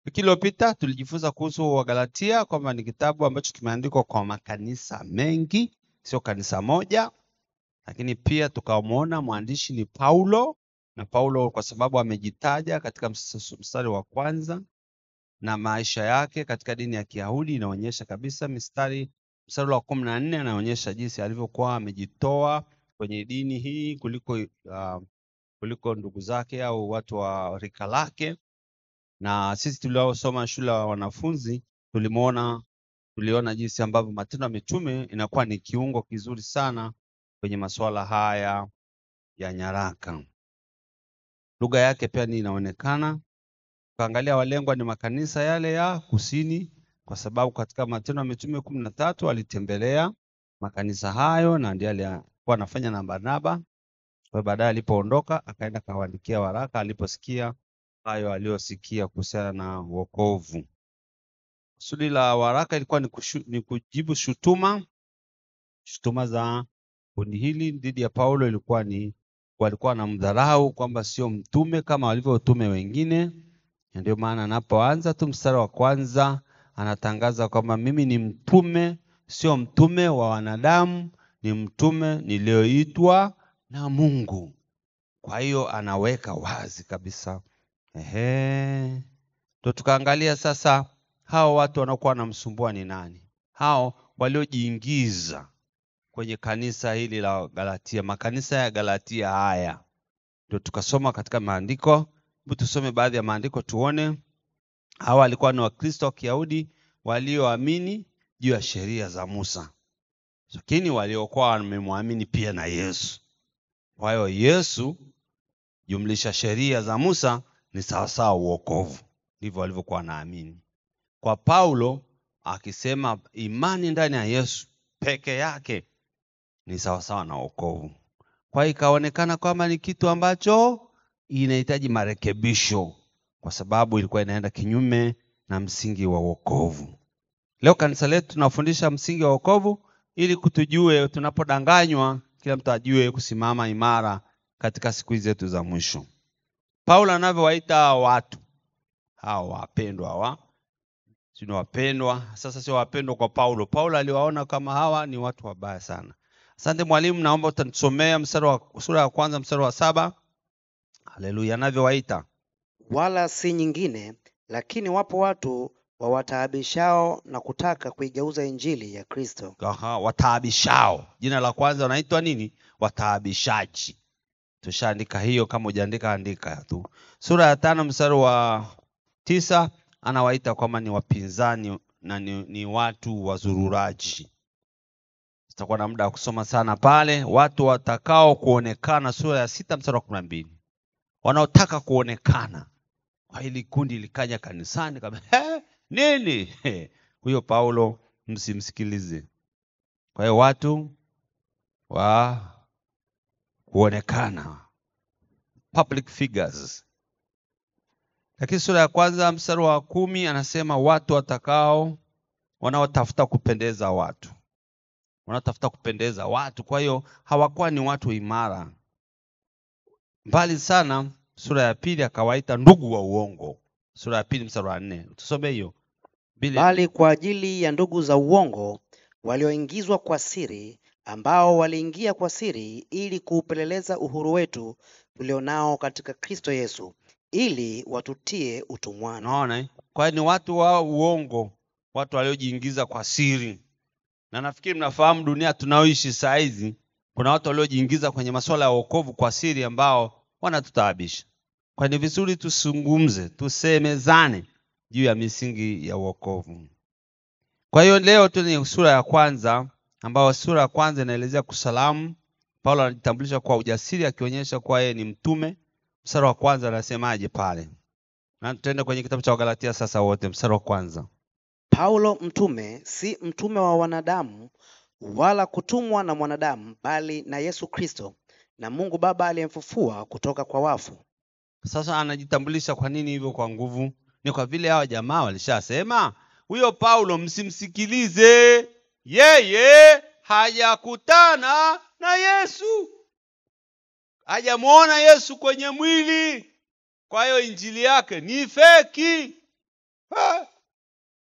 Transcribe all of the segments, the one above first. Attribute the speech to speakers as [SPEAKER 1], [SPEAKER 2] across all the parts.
[SPEAKER 1] Wiki iliyopita tulijifunza kuhusu Wagalatia kwamba ni kitabu ambacho kimeandikwa kwa makanisa mengi, sio kanisa moja. Lakini pia tukamuona mwandishi ni Paulo, na Paulo kwa sababu amejitaja katika mstari wa kwanza na maisha yake katika dini ya Kiyahudi inaonyesha kabisa. Mstari wa 14 anaonyesha jinsi alivyokuwa amejitoa kwenye dini hii kuliko ndugu zake au watu wa rika lake. Na sisi tuliosoma shule ya wanafunzi tuliona jinsi ambavyo Matendo ya Mitume inakuwa ni kiungo kizuri sana kwenye masuala haya ya nyaraka. Lugha yake pia ni inaonekana. Tukaangalia walengwa ni makanisa yale ya kusini, kwa sababu katika Matendo ya Mitume 13 alitembelea makanisa hayo na ndiye alikuwa anafanya na Barnaba. Kwa baadaye alipoondoka akaenda kawaandikia waraka aliposikia hayo aliyosikia kuhusiana na wokovu. Kusudi la waraka ilikuwa ni kujibu shutuma za kundi hili dhidi ya Paulo. Walikuwa wanamdharau kwamba sio mtume kama walivyo utume wengine. Ndio maana anapoanza tu mstari wa kwanza anatangaza kwamba mimi ni mtume, sio mtume wa wanadamu, ni mtume nilioitwa na Mungu. Kwa hiyo anaweka wazi kabisa. Ndio tukaangalia sasa hao watu wanaokuwa wanamsumbua ni nani? Hao waliojiingiza kwenye kanisa hili la Galatia, makanisa ya Galatia haya. Ndio tukasoma katika maandiko. Hebu tusome baadhi ya maandiko tuone. Hawa walikuwa ni Wakristo wa Kiyahudi walioamini juu ya sheria za Musa, lakini waliokuwa wamemwamini pia na Yesu. Kwa hiyo Yesu jumlisha sheria za Musa ni sawasawa wokovu. Ndivyo walivyokuwa wanaamini. Kwa Paulo akisema imani ndani ya Yesu peke yake ni sawasawa na wokovu. Kwa hiyo ikaonekana kwamba ni kitu ambacho inahitaji marekebisho, kwa sababu ilikuwa inaenda kinyume na msingi wa wokovu. Leo kanisa letu tunafundisha msingi wa wokovu ili kutujue tunapodanganywa, kila mtu ajue kusimama imara katika siku hizi zetu za mwisho. Paulo anavyowaita watu hao wapendwa sio wapendwa. Sasa sio wapendwa kwa Paulo. Paulo aliwaona kama hawa ni watu wabaya sana. Asante mwalimu, naomba utanisomea sura ya kwanza mstari wa 7. Haleluya. Anavyowaita
[SPEAKER 2] wala si nyingine, lakini wapo watu wawataabishao na kutaka kuigeuza injili ya Kristo.
[SPEAKER 1] Wataabishao. Jina la kwanza wanaitwa nini? Wataabishaji. Tushaandika hiyo, kama hujaandika andika tu. Sura ya 5 mstari wa 9 anawaita kwamba ni wapinzani na ni watu wazururaji. Tutakuwa na muda wa kusoma sana pale. Watu watakao kuonekana, sura ya 6 mstari wa 12. Wanaotaka kuonekana. Kwa hili kundi likaja kanisani kama nini? Huyo Paulo msimsikilize. Kwa hiyo watu wa kuonekana, public figures. Lakini sura ya kwanza mstari wa 10 anasema watu wanaotafuta kupendeza watu. Wanatafuta kupendeza watu. Kwa hiyo hawakuwa ni watu imara. Mbali sana. Sura ya 2 akawaita ndugu wa uongo. Sura ya 2 mstari wa 4. Tusome hiyo.
[SPEAKER 2] Bali kwa ajili ya ndugu za uongo walioingizwa kwa siri, ambao waliingia kwa siri ili kuupeleleza uhuru wetu tulionao katika Kristo Yesu, ili watutie utumwani.
[SPEAKER 1] Unaona? Kwa hiyo ni watu wa uongo, watu waliojiingiza kwa siri. Na nafikiri mnafahamu dunia tunaoishi saa hizi, kuna watu waliojiingiza kwenye masuala ya wokovu kwa siri ambao wanatutaabisha. Kwa ni vizuri tusungumze, tusemezane juu ya misingi ya wokovu. Kwa hiyo leo tu ni sura ya kwanza, ambao sura ya kwanza inaelezea kusalamu. Paulo anajitambulisha kwa ujasiri akionyesha kuwa yeye ni mtume. Mstari wa kwanza anasemaje pale? Na tutaenda kwenye kitabu cha Wagalatia sasa wote, mstari wa kwanza.
[SPEAKER 2] Paulo mtume, si mtume wa wanadamu wala kutumwa na mwanadamu, bali na Yesu Kristo na Mungu Baba aliyemfufua kutoka kwa wafu.
[SPEAKER 1] Sasa anajitambulisha kwa nini hivyo kwa nguvu? Ni kwa vile hao jamaa walishasema huyo Paulo msimsikilize, yeye hajakutana na Yesu, hajamuona Yesu kwenye mwili. Kwa hiyo injili yake ni feki.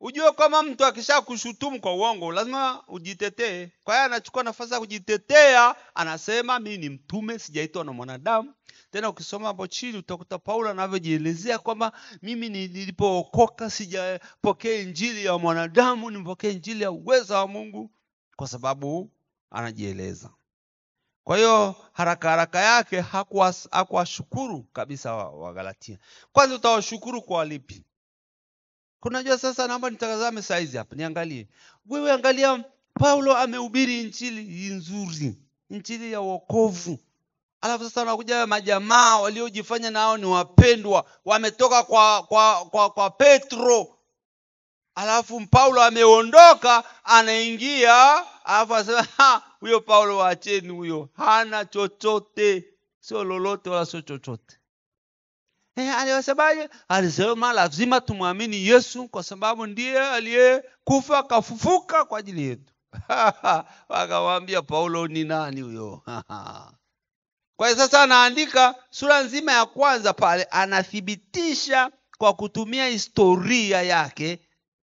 [SPEAKER 1] Ujue kama mtu akishakushutumu kwa uongo lazima ujitetee. Kwa hiyo anachukua nafasi ya kujitetea, anasema mimi ni mtume, sijaitwa na mwanadamu. Tena ukisoma hapo chini utakuta Paulo anavyojielezea kwamba mimi nilipookoka sijapokea injili ya mwanadamu, nimepokea injili ya uweza wa Mungu, kwa sababu anajieleza. Kwa hiyo haraka yake hakuwashukuru kabisa wa Galatia. Kwanza utawashukuru kwa lipi? Kunajua sasa, naomba nitazame size hapa niangalie. Wewe angalia, Paulo amehubiri injili nzuri, injili ya wokovu. Alafu sasa wanakuja majamaa waliojifanya nao ni wapendwa, wametoka kwa Petro. Alafu Paulo ameondoka, anaingia, alafu anasema huyo Paulo waacheni huyo, hana chochote, sio lolote wala sio chochote. Aliyosemaje? Alisema lazima tumwamini Yesu kwa sababu ndiye aliyekufa kafufuka kwa ajili yetu. Wakamwambia Paulo, ni nani huyo? Kwa hiyo sasa anaandika sura nzima ya kwanza pale, anathibitisha kwa kutumia historia yake,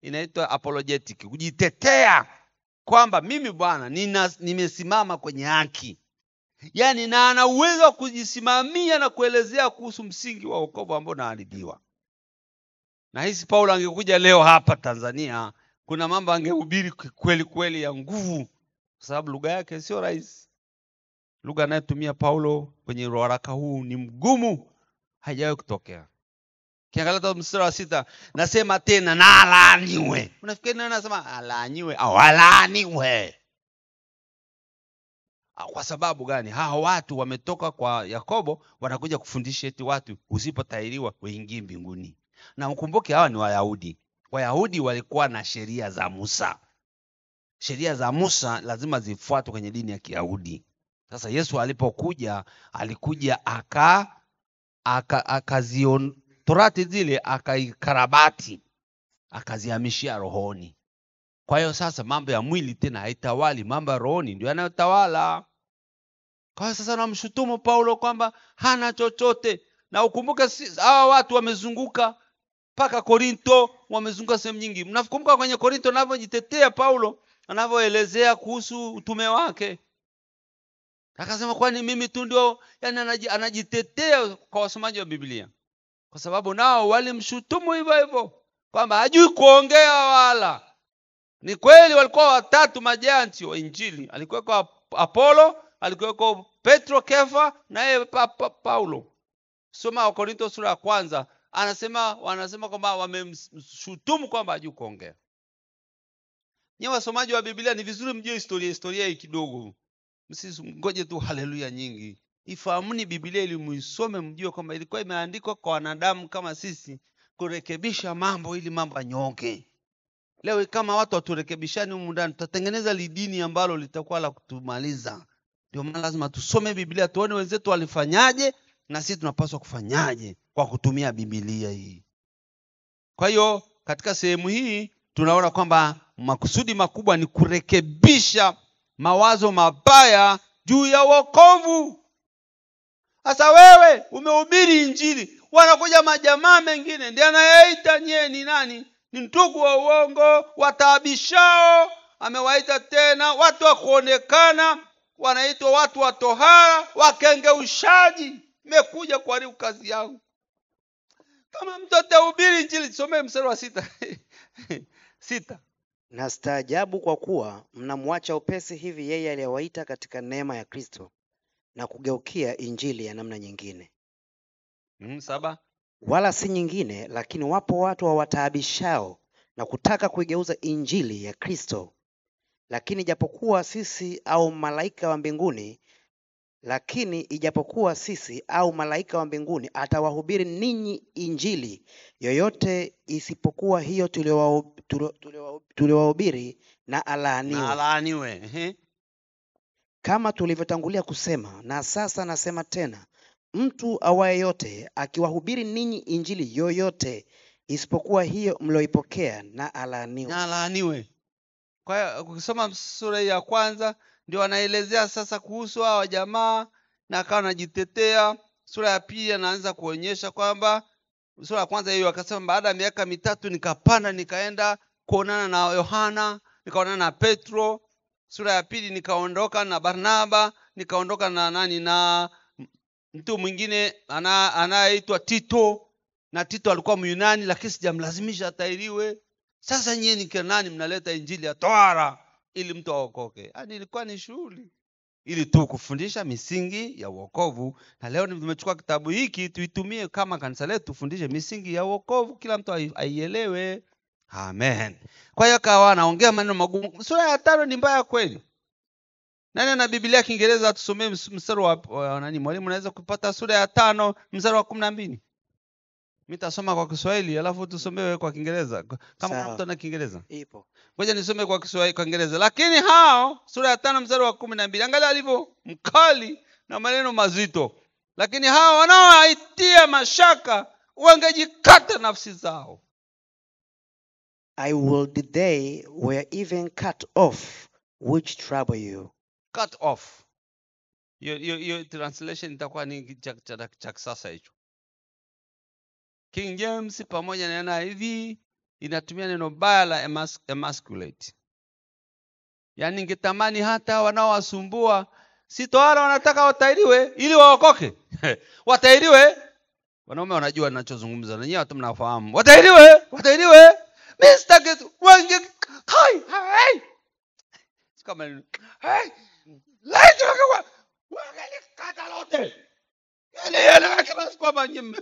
[SPEAKER 1] inaitwa apologetic, kujitetea kwamba mimi bwana nimesimama kwenye haki. Yaani na ana uwezo wa kujisimamia na kuelezea kuhusu msingi wa wokovu ambao unaharibiwa. Na hisi Paulo angekuja leo hapa Tanzania, kuna mambo angehubiri kweli kweli ya nguvu, kwa sababu lugha yake sio rahisi. Lugha anayotumia Paulo kwenye waraka huu ni mgumu, haijawahi kutokea. Kiangalia mstari wa 6, nasema tena na alaaniwe. Unafikiri nani anasema alaaniwe au alaaniwe? Kwa sababu gani? Hao watu wametoka kwa Yakobo, wanakuja kufundisha eti watu usipotahiriwa uingie mbinguni. Na ukumbuke hawa ni Wayahudi. Wayahudi walikuwa na sheria za Musa. Sheria za Musa lazima zifuatwe kwenye dini ya Kiyahudi. Sasa Yesu alipokuja, alikuja akazion Torati zile akaikarabati, akazihamishia rohoni. Kwa hiyo sasa mambo ya mwili tena haitawali, mambo ya rohoni ndio yanayotawala. Kwa hiyo sasa namshutumu Paulo kwamba hana chochote. Na ukumbuke hawa watu wamezunguka mpaka Korinto, wamezunguka sehemu nyingi. Mnakumbuka kwenye Korinto anavyojitetea Paulo, anavyoelezea kuhusu utume wake. Akasema kwani mimi tu ndio, yani anajitetea kwa wasomaji wa Biblia. Kwa sababu nao walimshutumu hivyo hivyo kwamba hajui kuongea wala. Ni kweli walikuwa watatu majanti wa injili. Alikuwa kwa Apolo, alikuwa kwa Petro, Kefa, na yeye Paulo. Soma Wakorintho sura ya kwanza, wanasema kwamba wamemshutumu kwamba hajui kuongea. Nyewe wasomaji wa Biblia ni vizuri mjue historia hii kidogo. Msingoje tu haleluya nyingi. Ifahamuni Biblia ili muisome, mjue kwamba ilikuwa imeandikwa kwa wanadamu kama sisi kurekebisha mambo ili mambo yanyooke. Leo kama watu waturekebishani humu ndani, tutatengeneza lidini ambalo litakuwa la kutumaliza. Ndio maana lazima tusome Biblia, tuone wenzetu walifanyaje na sisi tunapaswa kufanyaje kwa kutumia Biblia hii. Kwa hiyo katika sehemu hii tunaona kwamba makusudi makubwa ni kurekebisha mawazo mabaya juu ya wokovu. Sasa wewe umehubiri injili, wanakuja majamaa mengine ndiye anayeita nyie ni nani? Ni ndugu wa uongo, wataabishao. Amewaita tena watu wa kuonekana, wanaitwa watu wa tohara, wakengeushaji. Mekuja kuharibu kazi yangu. Kama mtu atahubiri injili, some mstari wa 6.
[SPEAKER 2] Na staajabu kwa kuwa mnamwacha upesi hivi yeye aliyewaita katika neema ya Kristo na kugeukia injili ya namna nyingine.
[SPEAKER 1] 7.
[SPEAKER 2] Wala si nyingine, lakini wapo watu wawataabishao na kutaka kuigeuza injili ya Kristo. Lakini ijapokuwa sisi au malaika wa mbinguni atawahubiri ninyi injili yoyote isipokuwa hiyo tuliowahubiri, na alaaniwe. Kama tulivyotangulia kusema, na sasa nasema tena, mtu awaye yote akiwahubiri ninyi injili yoyote isipokuwa hiyo mlioipokea, na alaaniwe.
[SPEAKER 1] Kwa hiyo ukisoma sura ya kwanza ndio anaelezea sasa kuhusu hao jamaa na akawa anajitetea. Sura ya pili anaanza kuonyesha kwamba, sura ya kwanza hiyo akasema baada ya miaka 3 nikapanda nikaenda kuonana na Yohana, nikaonana na Petro. Sura ya pili nikaondoka na Barnaba, nikaondoka na nani, na mtu mwingine anayeitwa Tito. Na Tito alikuwa Myunani, lakini sijamlazimisha atairiwe. Sasa nyinyi ni kina nani mnaleta injili ya tohara ili mtu aokoke? Yaani ilikuwa ni shughuli ili tu kufundisha misingi ya wokovu. Na leo tumechukua kitabu hiki tuitumie kama kanisa letu, tufundishe misingi ya wokovu, kila mtu aielewe. Amen. Kwa hiyo kawa anaongea maneno magumu. Sura ya 5 ni mbaya kweli. Nani na Biblia Kiingereza tusomee mstari wa nani? Mwalimu unaweza kupata sura ya 5 mstari wa 12. Mimi nitasoma kwa Kiswahili alafu tusomewe kwa Kiingereza. Kama mtu ana Kiingereza.
[SPEAKER 2] Ipo.
[SPEAKER 1] Ngoja nisome kwa Kiswahili, kwa Kiingereza. Lakini hao, sura ya 5 mstari wa 12. Angalia alivyo mkali na maneno mazito. Lakini hao wanaoitia mashaka wangejikata nafsi zao.
[SPEAKER 2] I would they were even cut off which trouble you.
[SPEAKER 1] Cut off. Your translation itakuwa ni cha kisasa hicho. King James pamoja na NIV inatumia neno baya la emasculate. Yaani ningetamani hata wanaowasumbua si tohara wanataka watairiwe ili waokoke. Watairiwe. Wanaume wanajua ninachozungumza na nyinyi watu mnafahamu. Watairiwe. Mimi sitaki wange hai. Kama hey. Laiti wangelikata lote. Yaani kama kwamba nyinyi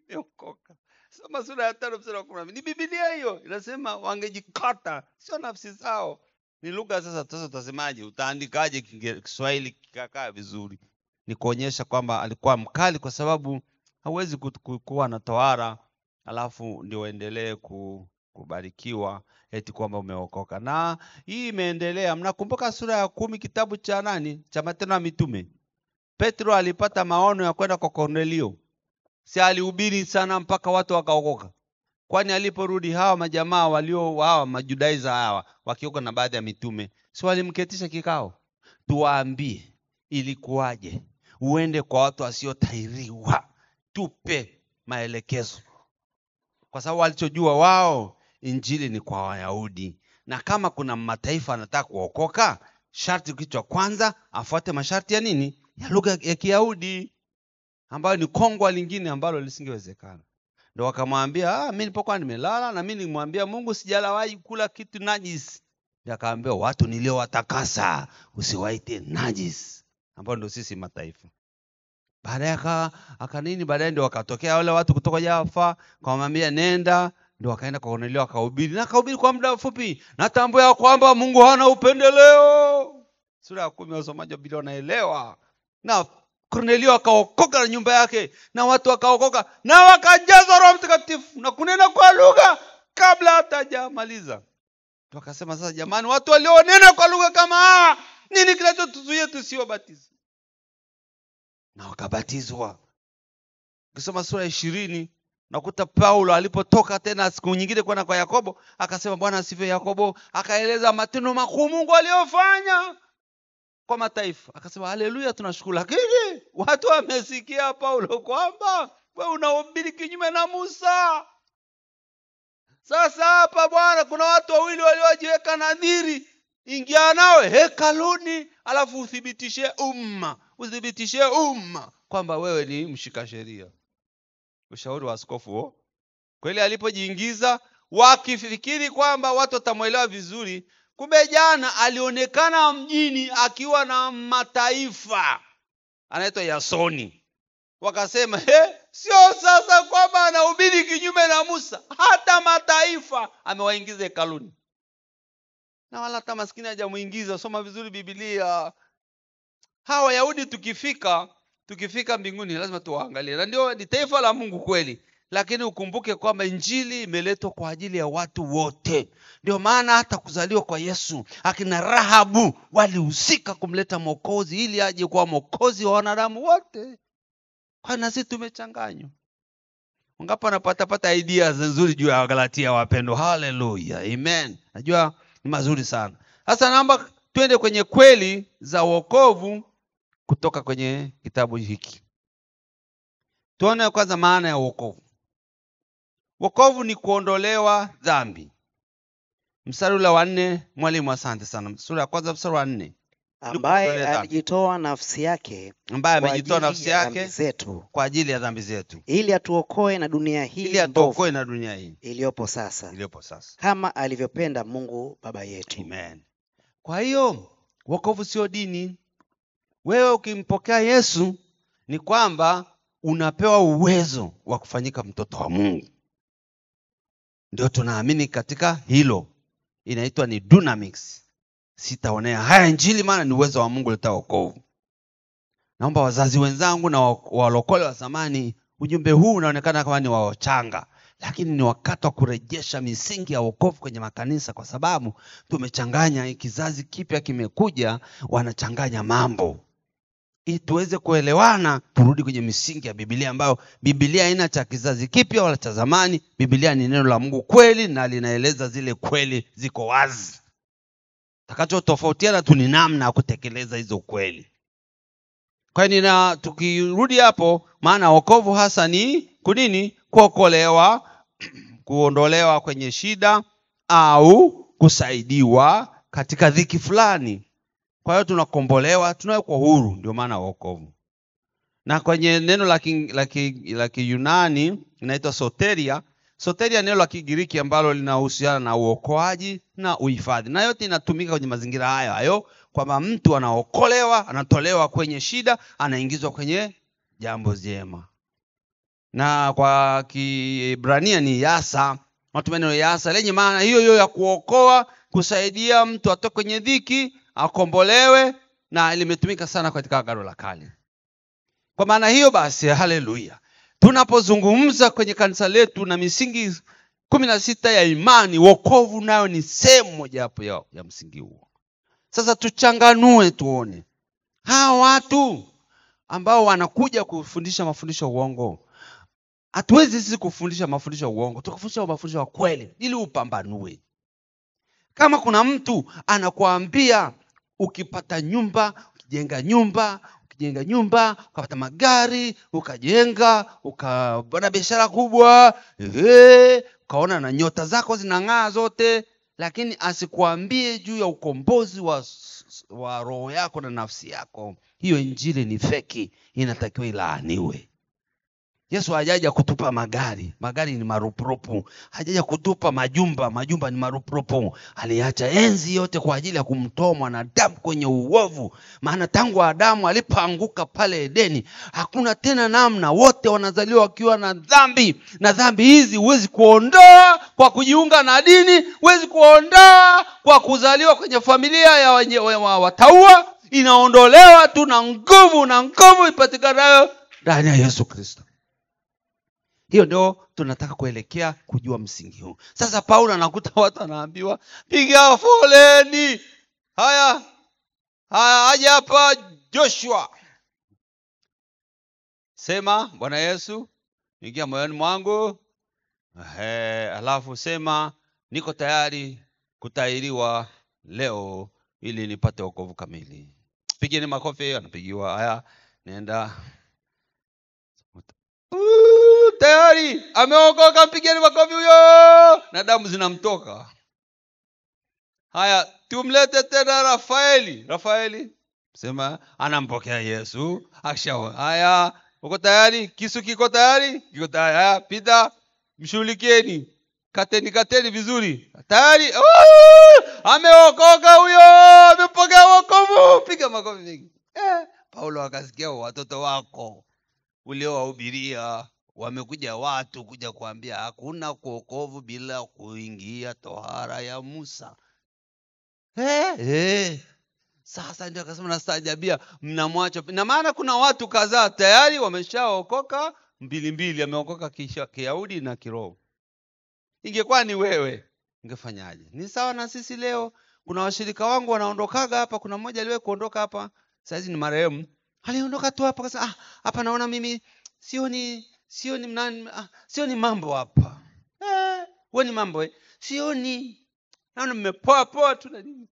[SPEAKER 1] mmeokoka. Soma sura ya 5 mstari wa 10. Ni Biblia hiyo. Inasema wangejikata, sio nafsi zao. Ni lugha sasa tutasemaje? Utaandikaje Kiswahili kikakaa vizuri? Ni kuonyesha kwamba alikuwa mkali, kwa sababu hauwezi kuwa na tohara alafu ndio uendelee kubarikiwa eti kwamba umeokoka. Na hii imeendelea. Mnakumbuka sura ya 10 kitabu cha nani? Cha Matendo ya Mitume. Petro alipata maono ya kwenda kwa Kornelio. Si alihubiri sana mpaka watu wakaokoka. Kwani aliporudi hawa majamaa hawa Majudaiza hawa wakioka na baadhi ya mitume, si walimketisha kikao? Tuwaambie ilikuwaje? Uende kwa watu wasiotahiriwa. Tupe maelekezo. Kwa sababu walichojua wao injili ni kwa Wayahudi. Na kama kuna mataifa anataka kuokoka, sharti kichwa kwanza afuate masharti ya nini? Ya lugha ya Kiyahudi, ambayo ni kongwa lingine ambalo lisingewezekana. Ndio wakamwambia, mimi nilipokuwa nimelala na mimi nilimwambia Mungu sijalawahi kula kitu najis. Ndio akaambia watu niliowatakasa usiwaite najis, ambao ndio sisi mataifa. Baadaye ndio wakatokea wale watu kutoka Jaffa, kumwambia nenda, ndio wakaenda kwa Kornelio akahubiri. Na akahubiri kwa muda mfupi. Natambua kwamba Mungu hana upendeleo. Sura ya 10 wasomaji wa Biblia wanaelewa. Na Kornelio akaokoka na nyumba yake, na watu wakaokoka na wakajazwa Roho Mtakatifu na kunena kwa lugha kabla hata hajamaliza. Tukasema sasa, jamani, watu walionena kwa lugha kama nini kinachotuzuia tusiwabatize? Na wakabatizwa. Ukisoma sura ya 20 nakuta Paulo alipotoka tena siku nyingine kwenda kwa Yakobo, akasema Bwana asifiwe. Yakobo akaeleza matendo makuu Mungu aliyofanya kwa mataifa. Akasema haleluya, tunashukuru. Lakini watu wamesikia Paulo kwamba wewe unahubiri kinyume na Musa. Sasa hapa Bwana kuna watu wawili waliojiweka nadhiri, ingia nawe hekaluni alafu uthibitishe umma kwamba wewe ni mshika sheria. Ushauri wa askofu huo. Kweli alipojiingiza wakifikiri kwamba watu watamuelewa vizuri, kumbe jana alionekana mjini akiwa na mataifa. Anaitwa Yasoni. Wakasema, sio sasa kwamba anahubiri kinyume na Musa, hata mataifa amewaingiza hekaluni. Na wala hata maskini hajamuingiza. Soma vizuri Biblia. Hawa Wayahudi tukifika mbinguni lazima tuwaangalie. Na ndio ni taifa la Mungu kweli. Lakini ukumbuke kwamba injili imeletwa kwa ajili ya watu wote. Ndio maana hata kuzaliwa kwa Yesu, akina Rahabu walihusika kumleta Mwokozi ili aje kuwa Mwokozi wa wanadamu wote. Kwa nasi tumechanganywa. Ungapo napata ideas nzuri juu ya Galatia wapendwa. Hallelujah. Amen. Najua ni mazuri sana. Sasa naomba twende kwenye kweli za wokovu kutoka kwenye kitabu hiki. Tuone kwanza maana ya wokovu. Wokovu ni kuondolewa dhambi. Mstari ule wa 4, mwalimu asante sana. Sura ya kwanza mstari wa 4.
[SPEAKER 2] ambaye alijitoa nafsi yake
[SPEAKER 1] Ambaye amejitoa nafsi yake
[SPEAKER 2] zetu
[SPEAKER 1] kwa ajili ya dhambi zetu,
[SPEAKER 2] ili atuokoe na dunia hii
[SPEAKER 1] ili atuokoe na dunia hii
[SPEAKER 2] iliyopo sasa,
[SPEAKER 1] sasa,
[SPEAKER 2] kama alivyopenda Mungu Baba yetu.
[SPEAKER 1] Amen. Kwa hiyo wokovu sio dini. Wewe ukimpokea Yesu ni kwamba unapewa uwezo wa kufanyika mtoto wa Mungu. Ndio tunaamini katika hilo. Inaitwa ni dunamis. Sitaonea haya Injili, maana ni uwezo wa Mungu kuleta wokovu. Naomba wazazi wenzangu na walokole wa zamani, ujumbe huu unaonekana kama ni waochanga, lakini ni wakati wa kurejesha misingi ya wokovu kwenye makanisa, kwa sababu tumechanganya. Kizazi kipya kimekuja, wanachanganya mambo. Ili tuweze kuelewana, turudi kwenye misingi ya Biblia, ambayo Biblia haina cha kizazi kipya wala cha zamani. Biblia ni neno la Mungu kweli, na linaeleza zile kweli ziko wazi. Takacho tofautiana tu ni namna ya kutekeleza hizo kweli. Kwa hiyo tukirudi hapo, maana wokovu hasa ni kunini? Kuokolewa, kuondolewa kwenye shida au kusaidiwa katika dhiki fulani. Kwa hiyo tunakombolewa, tunawekwa huru, ndio maana wokovu. Na kwenye neno la Kiyunani inaitwa soteria. Soteria neno la Kigiriki ambalo linahusiana na uokoaji na uhifadhi. Na yote inatumika kwenye mazingira hayo, kwamba mtu anaokolewa, anatolewa kwenye shida, anaingizwa kwenye jambo jema. Na kwa Kiebrania ni yasa. Watu neno yasa lenye maana hiyo ya kuokoa, kusaidia mtu atoke kwenye dhiki, akombolewe, na limetumika sana katika Agano la Kale. Kwa maana hiyo basi, haleluya, tunapozungumza kwenye kanisa letu na misingi 16 ya imani, wokovu nayo ni sehemu moja hapo ya msingi huo. Sasa tuchanganue tuone. Hawa watu ambao wanakuja kufundisha mafundisho uongo, hatuwezi sisi kufundisha mafundisho uongo, tukufundisha mafundisho ya kweli ili upambanue. Kama kuna mtu anakuambia ukipata nyumba, ukijenga nyumba, ukapata magari, ukajenga, ukabana biashara kubwa, ukaona na nyota zako zinang'aa zote, lakini asikuambie juu ya ukombozi wa roho yako na nafsi yako, hiyo injili ni feki, inatakiwa ilaaniwe. Yesu hajaja kutupa magari ni marupurupu. Hajaja kutupa majumba ni marupurupu. Aliacha enzi yote kwa ajili ya kumtoa mwanadamu kwenye uovu. Maana tangu Adamu alipoanguka pale Edeni, hakuna tena namna, wote wanazaliwa wakiwa na dhambi. Na dhambi hizi huwezi kuondoa kwa kujiunga na dini, huwezi kuondoa kwa kuzaliwa kwenye familia ya wataua. Inaondolewa tu na nguvu ipatikanayo ndani ya Yesu Kristo. Hiyo ndio tunataka kuelekea kujua msingi huu. Sasa Paulo anakuta watu wanaambiwa, piga foleni. Haya, aje hapa Joshua. Sema, Bwana Yesu, ingia moyoni mwangu. Alafu sema, niko tayari kutahiriwa leo ili nipate wokovu kamili. Pigeni makofi. Anapigiwa. Haya, nenda. Tayari ameokoka, mpigeni makofi huyo, na damu zinamtoka. Haya, tumlete tena Rafaeli. Sema, anampokea Yesu. Akishawa. Haya, uko tayari? Kisu kiko tayari? Haya, pita, mshughulikieni. Kateni vizuri. Tayari? Ameokoka huyo, amepokea wokovu. Piga makofi mengi. Paulo akasikia watoto wako uliowahubiria wamekuja watu kuja kuambia hakuna wokovu bila kuingia tohara ya Musa. Sasa ndio akasema, nastaajabia mnamwacha. Na maana kuna watu kadhaa tayari wameshaokoka mbili, ameokoka Kiyahudi na kiroho. Ingekuwa ni wewe, ungefanyaje? Ni sawa na sisi leo. Kuna washirika wangu wanaondokaga hapa. Kuna mmoja aliwahi kuondoka hapa, saizi ni marehemu. Aliondoka tu hapa akasema, hapa naona mimi sioni mambo hapa. Wewe ni mambo sioni. Naona mmepoa tu na nini.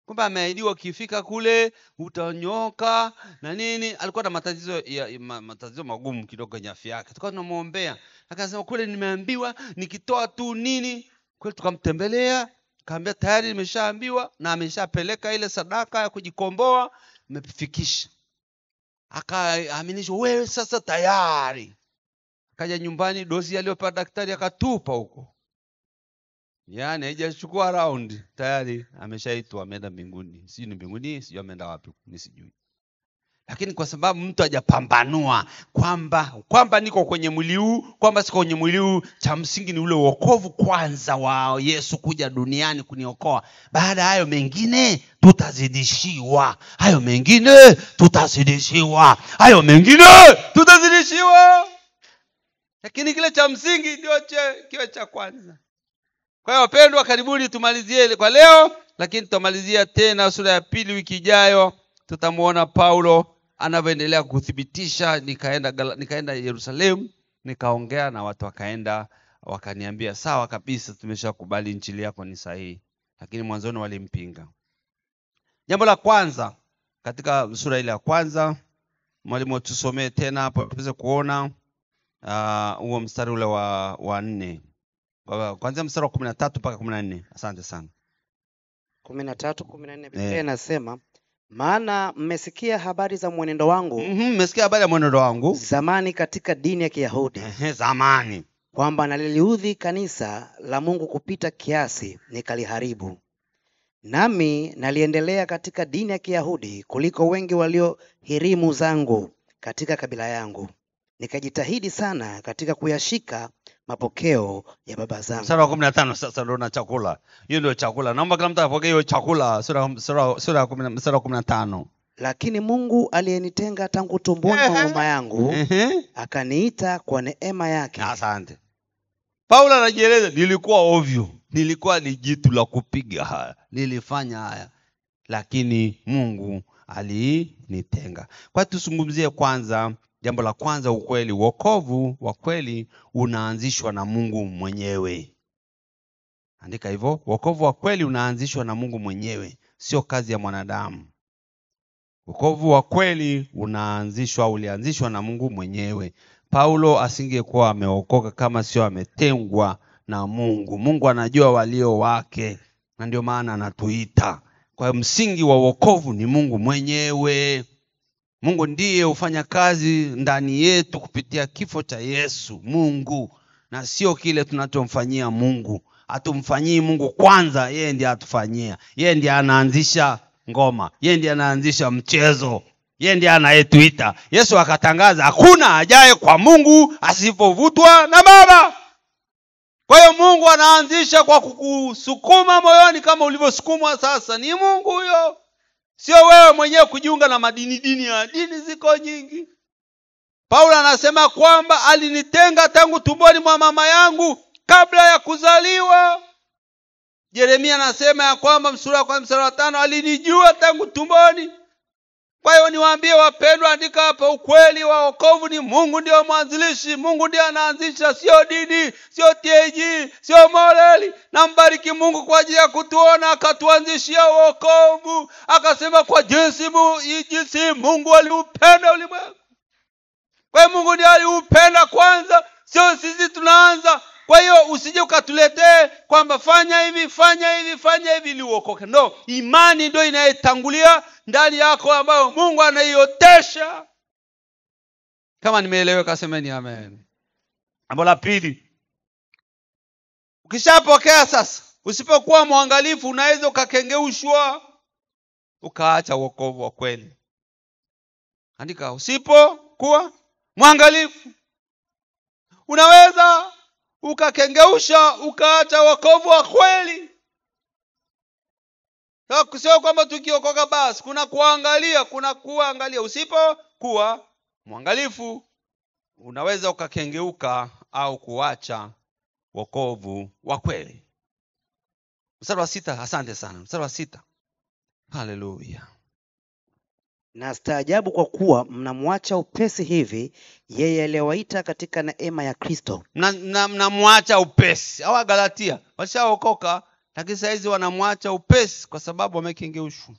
[SPEAKER 1] Kumbe ameahidiwa ukifika kule utanyoka na nini. Alikuwa na matatizo magumu kidogo kwenye afya yake. Tulikuwa tunamuombea. Akasema kule nimeambiwa nikitoa tu nini. Kweli tukamtembelea, Kaambia tayari nimeshaambiwa na ameshapeleka ile sadaka ya kujikomboa, nimefikisha. Akaaminishwa, wewe sasa tayari. Akaja nyumbani, dozi aliyopata daktari akatupa huko. Yaani haijachukua round, tayari ameshaitwa, ameenda mbinguni. Sijui ni mbinguni, sijui ameenda wapi, nisijui. Lakini kwa sababu mtu hajapambanua kwamba niko kwenye mwili huu, kwamba siko kwenye mwili huu, cha msingi ni ule wokovu kwanza wa Yesu kuja duniani kuniokoa. Baada hayo mengine tutazidishiwa. Hayo mengine tutazidishiwa. Hayo mengine tutazidishiwa. Lakini kile cha msingi ndio kiwe cha kwanza. Kwa hiyo wapendwa, karibuni tumalizie kwa leo, lakini tutamalizia tena sura ya 2 wiki ijayo. Tutamuona Paulo anavyoendelea kuthibitisha. Nikaenda Yerusalemu, nikaongea na watu, wakaenda wakaniambia sawa kabisa, tumeshakubali injili yako ni sahihi. Lakini mwanzoni walimpinga. Jambo la kwanza katika sura ile ya kwanza, mwalimu tusomee tena hapo tuweze kuona huo mstari ule wa 4. Kwanza mstari wa 13 mpaka 14. Asante sana.
[SPEAKER 2] 13:14 Biblia inasema, maana mmesikia habari za mwenendo wangu.
[SPEAKER 1] Mmesikia habari ya mwenendo wangu
[SPEAKER 2] zamani katika dini ya Kiyahudi.
[SPEAKER 1] Zamani.
[SPEAKER 2] Kwamba naliliudhi kanisa la Mungu kupita kiasi, nikaliharibu. Nami naliendelea katika dini ya Kiyahudi kuliko wengi waliohirimu zangu katika kabila yangu. Nikajitahidi sana katika kuyashika mapokeo ya baba zangu.
[SPEAKER 1] Sura 15 sasa ndio na chakula. Hiyo ndio chakula. Naomba kila mtu apokee hiyo chakula. Sura 15.
[SPEAKER 2] Lakini Mungu aliyenitenga tangu tumboni mwa mama yangu akaniita kwa neema yake.
[SPEAKER 1] Asante. Paulo anajieleza, nilikuwa ovyo. Nilikuwa ni jitu la kupiga haya. Nilifanya haya. Lakini Mungu alinitenga. Kwa tuzungumzie kwanza jambo la kwanza, ukweli. Wokovu wa kweli unaanzishwa na Mungu mwenyewe. Andika hivyo, wokovu wa kweli unaanzishwa na Mungu mwenyewe, sio kazi ya mwanadamu. Wokovu wa kweli ulianzishwa na Mungu mwenyewe. Paulo asingekuwa ameokoka kama sio ametengwa na Mungu. Mungu anajua walio wake, na ndio maana anatuita. Kwa msingi wa wokovu ni Mungu mwenyewe. Mungu ndiye hufanya kazi ndani yetu kupitia kifo cha Yesu. Mungu, na sio kile tunachomfanyia Mungu. Hatumfanyii Mungu kwanza, yeye ndiye atufanyia. Yeye ndiye anaanzisha ngoma, yeye ndiye anaanzisha mchezo, yeye ndiye anayetuita. Yesu akatangaza, hakuna ajaye kwa Mungu asipovutwa na Baba. Kwa hiyo Mungu anaanzisha kwa kukusukuma moyoni kama ulivyosukumwa sasa. Ni Mungu huyo. Sio wewe mwenyewe kujiunga na madini. Dini ziko nyingi. Paulo anasema kwamba alinitenga tangu tumboni mwa mama yangu kabla ya kuzaliwa. Yeremia anasema ya kwamba mstari wa 5 alinijua tangu tumboni. Kwa hiyo niwaambie wapendwa, andika hapa, ukweli wa wokovu ni Mungu ndio mwanzilishi. Mungu ndiye anaanzisha, sio dini, sio TAG, sio morali. Na mbariki Mungu kwa ajili ya kutuona akatuanzishia wokovu. Akasema kwa jinsi Mungu aliupenda ulimwengu. Kwa hiyo Mungu ndiye aliupenda kwanza, sio sisi tunaanza. Kwa hiyo usije ukatuletee kwamba fanya hivi ili uokoke. No, imani ndio inayetangulia ndani yako ambayo Mungu anaiotesha. Kama nimeeleweka semeni amen. Jambo la pili, ukishapokea sasa, usipokuwa mwangalifu unaweza ukakengeushwa, ukaacha wokovu wa kweli. Andika, usipokuwa mwangalifu unaweza ukakengeusha, ukaacha wokovu wa kweli. Sio kwamba tukiokoka basi, kuna kuangalia. Usipokuwa mwangalifu unaweza ukakengeuka au kuacha wokovu wa kweli. Mstari wa 6, asante sana. Mstari wa 6. Haleluya.
[SPEAKER 2] Na staajabu kwa kuwa mnamwacha upesi hivi yeye aliyewaita katika neema ya Kristo.
[SPEAKER 1] Mnamwacha upesi. Hawa Galatia washaokoka, lakini sasa hizi wanamwacha upesi kwa sababu wamekengeushwa.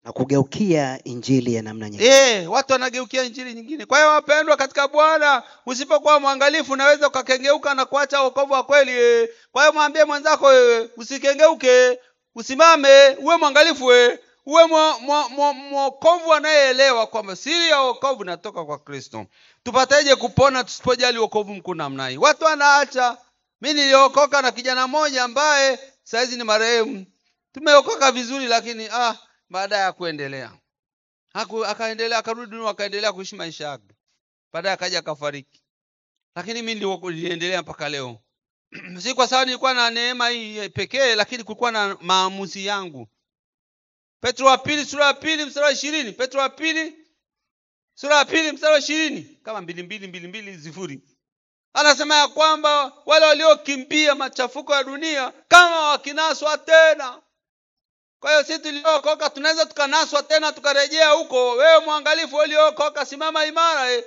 [SPEAKER 2] na kugeukia injili ya namna nyingine.
[SPEAKER 1] Watu wanageukia injili nyingine. Kwa hiyo wapendwa katika Bwana, usipokuwa mwangalifu unaweza ukakengeuka na kuacha wokovu wa kweli. Kwa hiyo mwambie mwenzako usikengeuke, usimame, uwe mwangalifu, uwe mwokovu anayeelewa kwamba siri ya wokovu inatoka kwa Kristo. Tupateje kupona tusipojali wokovu mkuu namna hii? Watu wanaacha. Mimi niliokoka na kijana mmoja ambaye saizi ni marehemu. Tumeokoka vizuri, lakini baada ya kuendelea akaendelea, akarudi dunia, akaendelea kuishi maisha yake. Baadaye akaja akafariki. Lakini mimi niliendelea mpaka leo. Si kwa sababu nilikuwa na neema hii pekee, lakini kulikuwa na maamuzi yangu. Petro wa pili sura ya 2 mstari wa 20. Petro wa pili sura ya 2 mstari wa 20. Kama 22 anasema ya kwamba wale waliokimbia machafuko ya dunia kama wakinaswa tena. Kwa hiyo sisi tuliokoka tunaweza tukanaswa tena tukarejea huko. Wewe mwangalifu, uliokoka simama imara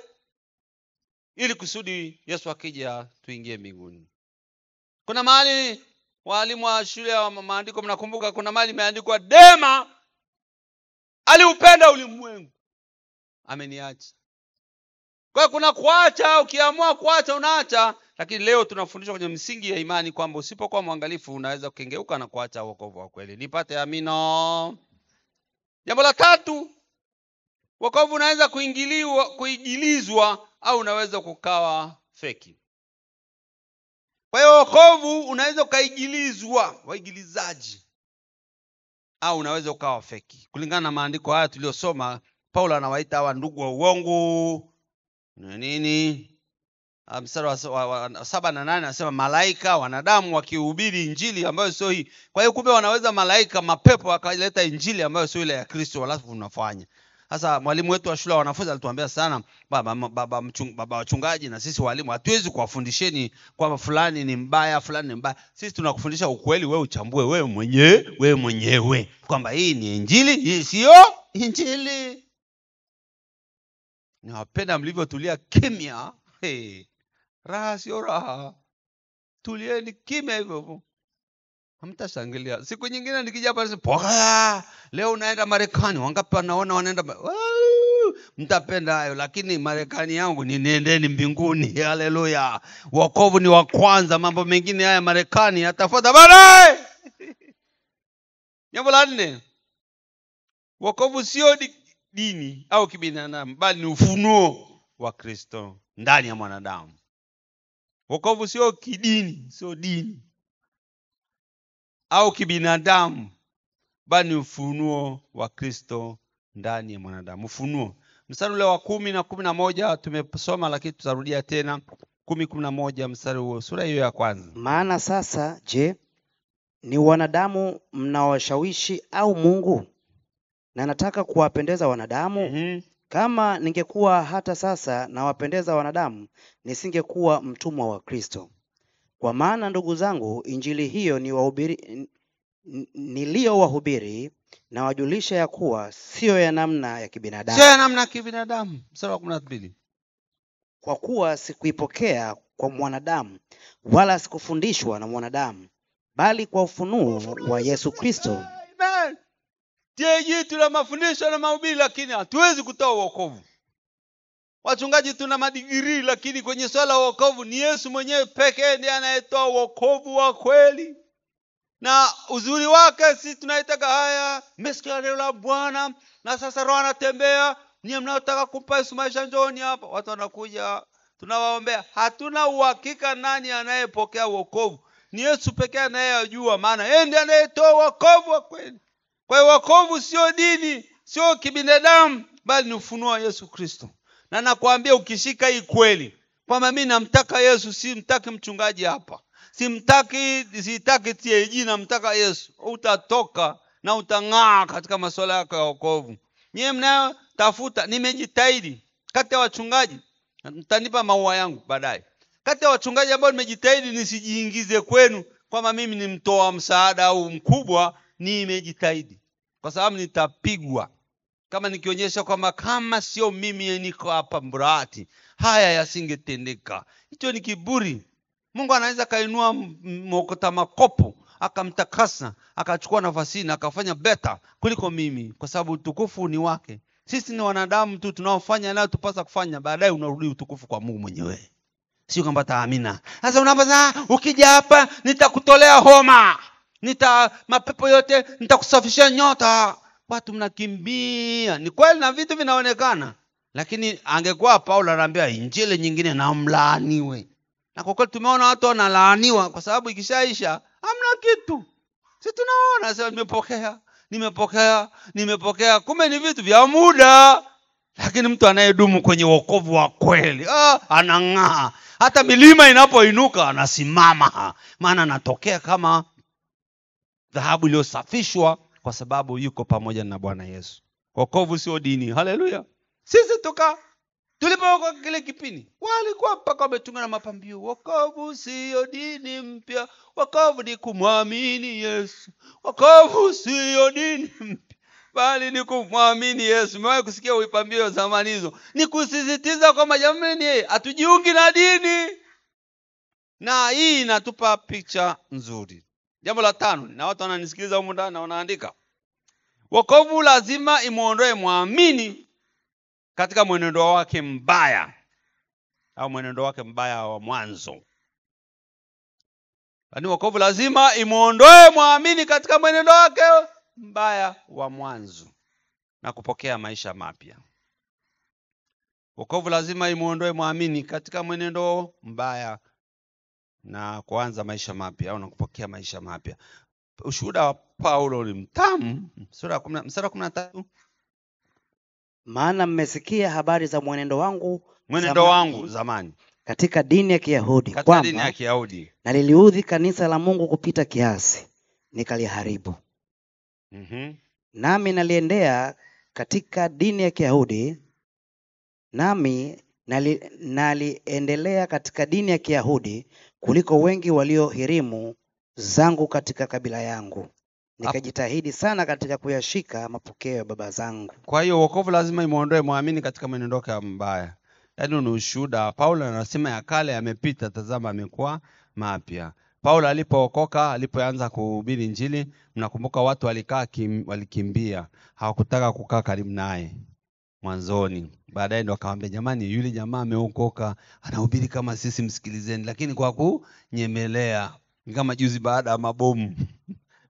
[SPEAKER 1] ili kusudi Yesu akija tuingie mbinguni. Kuna mahali walimu wa shule ya maandiko, mnakumbuka kuna mahali imeandikwa Dema aliupenda ulimwengu ameniacha. Kwa hiyo kuna kuacha, ukiamua kuacha unaacha. Lakini leo tunafundishwa kwenye msingi ya imani kwamba usipokuwa mwangalifu unaweza kukengeuka na kuacha wokovu wa kweli. Nipate amina. Jambo la 3, wokovu unaweza kuigilizwa au unaweza kukawa feki. Kwa hiyo wokovu unaweza ukaigilizwa, waigilizaji, au unaweza ukawa feki. Kulingana na maandiko haya tuliyosoma, Paulo anawaita hawa ndugu wa uongo nini. Mstari wa 7 na 8 anasema malaika, wanadamu wakihubiri injili ambayo sio hii. Kwa hiyo kumbe wanaweza malaika, mapepo wakaleta injili ambayo sio ile ya Kristo, alafu unafanya. Sasa mwalimu wetu wa shule ya wanafunzi alituambia sana, baba wachungaji na sisi walimu hatuwezi kuwafundisheni kwamba fulani ni mbaya, fulani ni mbaya. Sisi tunakufundisha ukweli, wewe uchambue wewe mwenyewe kwamba hii ni injili, hii sio injili. Nawapenda mlivyotulia kimya. Raha sio raha. Tulieni kimya hivyo. Hamtashangilia. Siku nyingine nikija hapa nasema, leo unaenda Marekani, wangapi wanaona wanaenda? Mtapenda hayo, lakini Marekani yangu ni nendeni mbinguni. Haleluya. Wokovu ni wa kwanza, mambo mengine haya Marekani yatafuata baadaye. Jambo la 4. Wokovu sio dini au kibinadamu, bali ni ufunuo wa Kristo ndani ya mwanadamu. Wokovu sio kidini, sio dini au kibinadamu, bali ni ufunuo wa Kristo ndani ya mwanadamu. Ufunuo. Mstari ule wa 10 na 11 tumesoma, lakini tutarudia tena. 10:11 mstari huo, sura hiyo ya kwanza.
[SPEAKER 2] Maana sasa je, ni wanadamu mnaowashawishi au Mungu? Na nataka kuwapendeza wanadamu. Kama ningekuwa hata sasa nawapendeza wanadamu, nisingekuwa mtumwa wa Kristo. Kwa maana ndugu zangu, injili hiyo niliyowahubiri na wajulisha ya kuwa sio ya namna ya kibinadamu.
[SPEAKER 1] Sio ya namna ya kibinadamu. Mstari wa 12.
[SPEAKER 2] Kwa kuwa sikuipokea kwa mwanadamu, wala sikufundishwa na mwanadamu, bali kwa ufunuo wa Yesu Kristo.
[SPEAKER 1] Amen. Tuna mafundisho na mahubiri, lakini hatuwezi kutoa wokovu. Wachungaji tuna madigiri, lakini kwenye swala la wokovu ni Yesu mwenyewe pekee ndiye anayetoa wokovu wa kweli. Na uzuri wake sisi tunaitaka haya, mmesikia neno la Bwana na sasa Roho anatembea, nyinyi mnaotaka kumpa Yesu maisha njooni hapa. Watu wanakuja, tunawaombea. Hatuna uhakika nani anayepokea wokovu. Ni Yesu pekee anayejua, maana yeye ndiye anayetoa wokovu wa kweli. Kwa hiyo wokovu sio dini, sio kibinadamu, bali ni ufunuo wa Yesu Kristo. Na nakwambia ukishika hii kweli kwamba mimi namtaka Yesu, simtaki mchungaji hapa, sitaki TAG, namtaka Yesu, utatoka na utang'aa katika masuala yako ya wokovu. Nyie mnayo tafuta, nimejitahidi kati ya wachungaji, mtanipa maua yangu baadaye. Kati ya wachungaji ambao nimejitahidi nisijiingize kwenu kwamba mimi ni mtoa msaada au mkubwa, nimejitahidi kwa sababu nitapigwa kama nikionyesha kwamba kama sio mimi niko hapa Mburahati haya yasingetendeka. Hicho ni kiburi. Mungu anaweza kainua mwokota makopo akamtakasa, akachukua nafasi na akafanya better kuliko mimi, kwa sababu utukufu ni wake. Sisi ni wanadamu tu tunaofanya nayo tupasa kufanya, baadaye unarudi utukufu kwa Mungu mwenyewe. Sio kwamba taamina. Sasa unapata ukija hapa nitakutolea homa, mapepo yote nitakusafishia nyota. Watu mnakimbia. Ni kweli na vitu vinaonekana. Lakini angekuwa Paulo anaambia injili nyingine na mlaaniwe. Na kwa kweli tumeona watu wanalaaniwa kwa sababu ikishaisha hamna kitu. Sisi tunaona sasa nimepokea. Kumbe ni vitu vya muda. Lakini mtu anayedumu kwenye wokovu wa kweli, anang'aa. Hata milima inapoinuka anasimama. Maana anatokea kama dhahabu iliyosafishwa kwa sababu yuko pamoja na Bwana Yesu. Wokovu sio dini. Haleluya. Sisi tulipookoka kile kipindi, walikuwa mpaka wametunga na mapambio. Wokovu sio dini mpya. Wokovu ni kumwamini Yesu. Wokovu sio dini mpya, bali ni kumwamini Yesu. Umewahi kusikia upambio zamani hizo? Ni kusisitiza kwamba jamani hatujiungi na dini. Na hii inatupa picha nzuri. Jambo la 5, na watu wananisikiliza huko ndani na wanaandika. Wokovu lazima imuondoe muamini katika mwenendo wake mbaya, au mwenendo wake mbaya wa mwanzo. Yaani wokovu lazima imuondoe muamini katika mwenendo wake mbaya wa mwanzo na kupokea maisha mapya. Wokovu lazima imuondoe muamini katika mwenendo mbaya na kuanza maisha mapya au na kupokea maisha mapya. Ushuhuda wa Paulo ni mtamu. Sura ya 13.
[SPEAKER 2] Maana mmesikia habari za mwenendo wangu
[SPEAKER 1] zamani
[SPEAKER 2] katika dini ya Kiyahudi,
[SPEAKER 1] kwamba
[SPEAKER 2] naliliudhi kanisa la Mungu kupita kiasi, nikaliharibu. Nami naliendea katika dini ya Kiyahudi, naliendelea katika dini ya Kiyahudi kuliko wengi waliohirimu zangu katika kabila yangu. Nikajitahidi sana katika kuyashika mapokeo ya baba zangu.
[SPEAKER 1] Kwa hiyo wokovu lazima imuondoe muamini katika mwenendo wake mbaya. Yaani ni ushuhuda. Paulo anasema ya kale yamepita, tazama yamekuwa mapya. Paulo alipookoka, alipoanza kuhubiri injili, mnakumbuka watu walikimbia, hawakutaka kukaa karibu naye mwanzoni. Baadaye ndo akamwambia jamani, yule jamaa ameokoka, anahubiri kama sisi, msikilizeni. Lakini kwa kunyemelea, kama juzi baada ya mabomu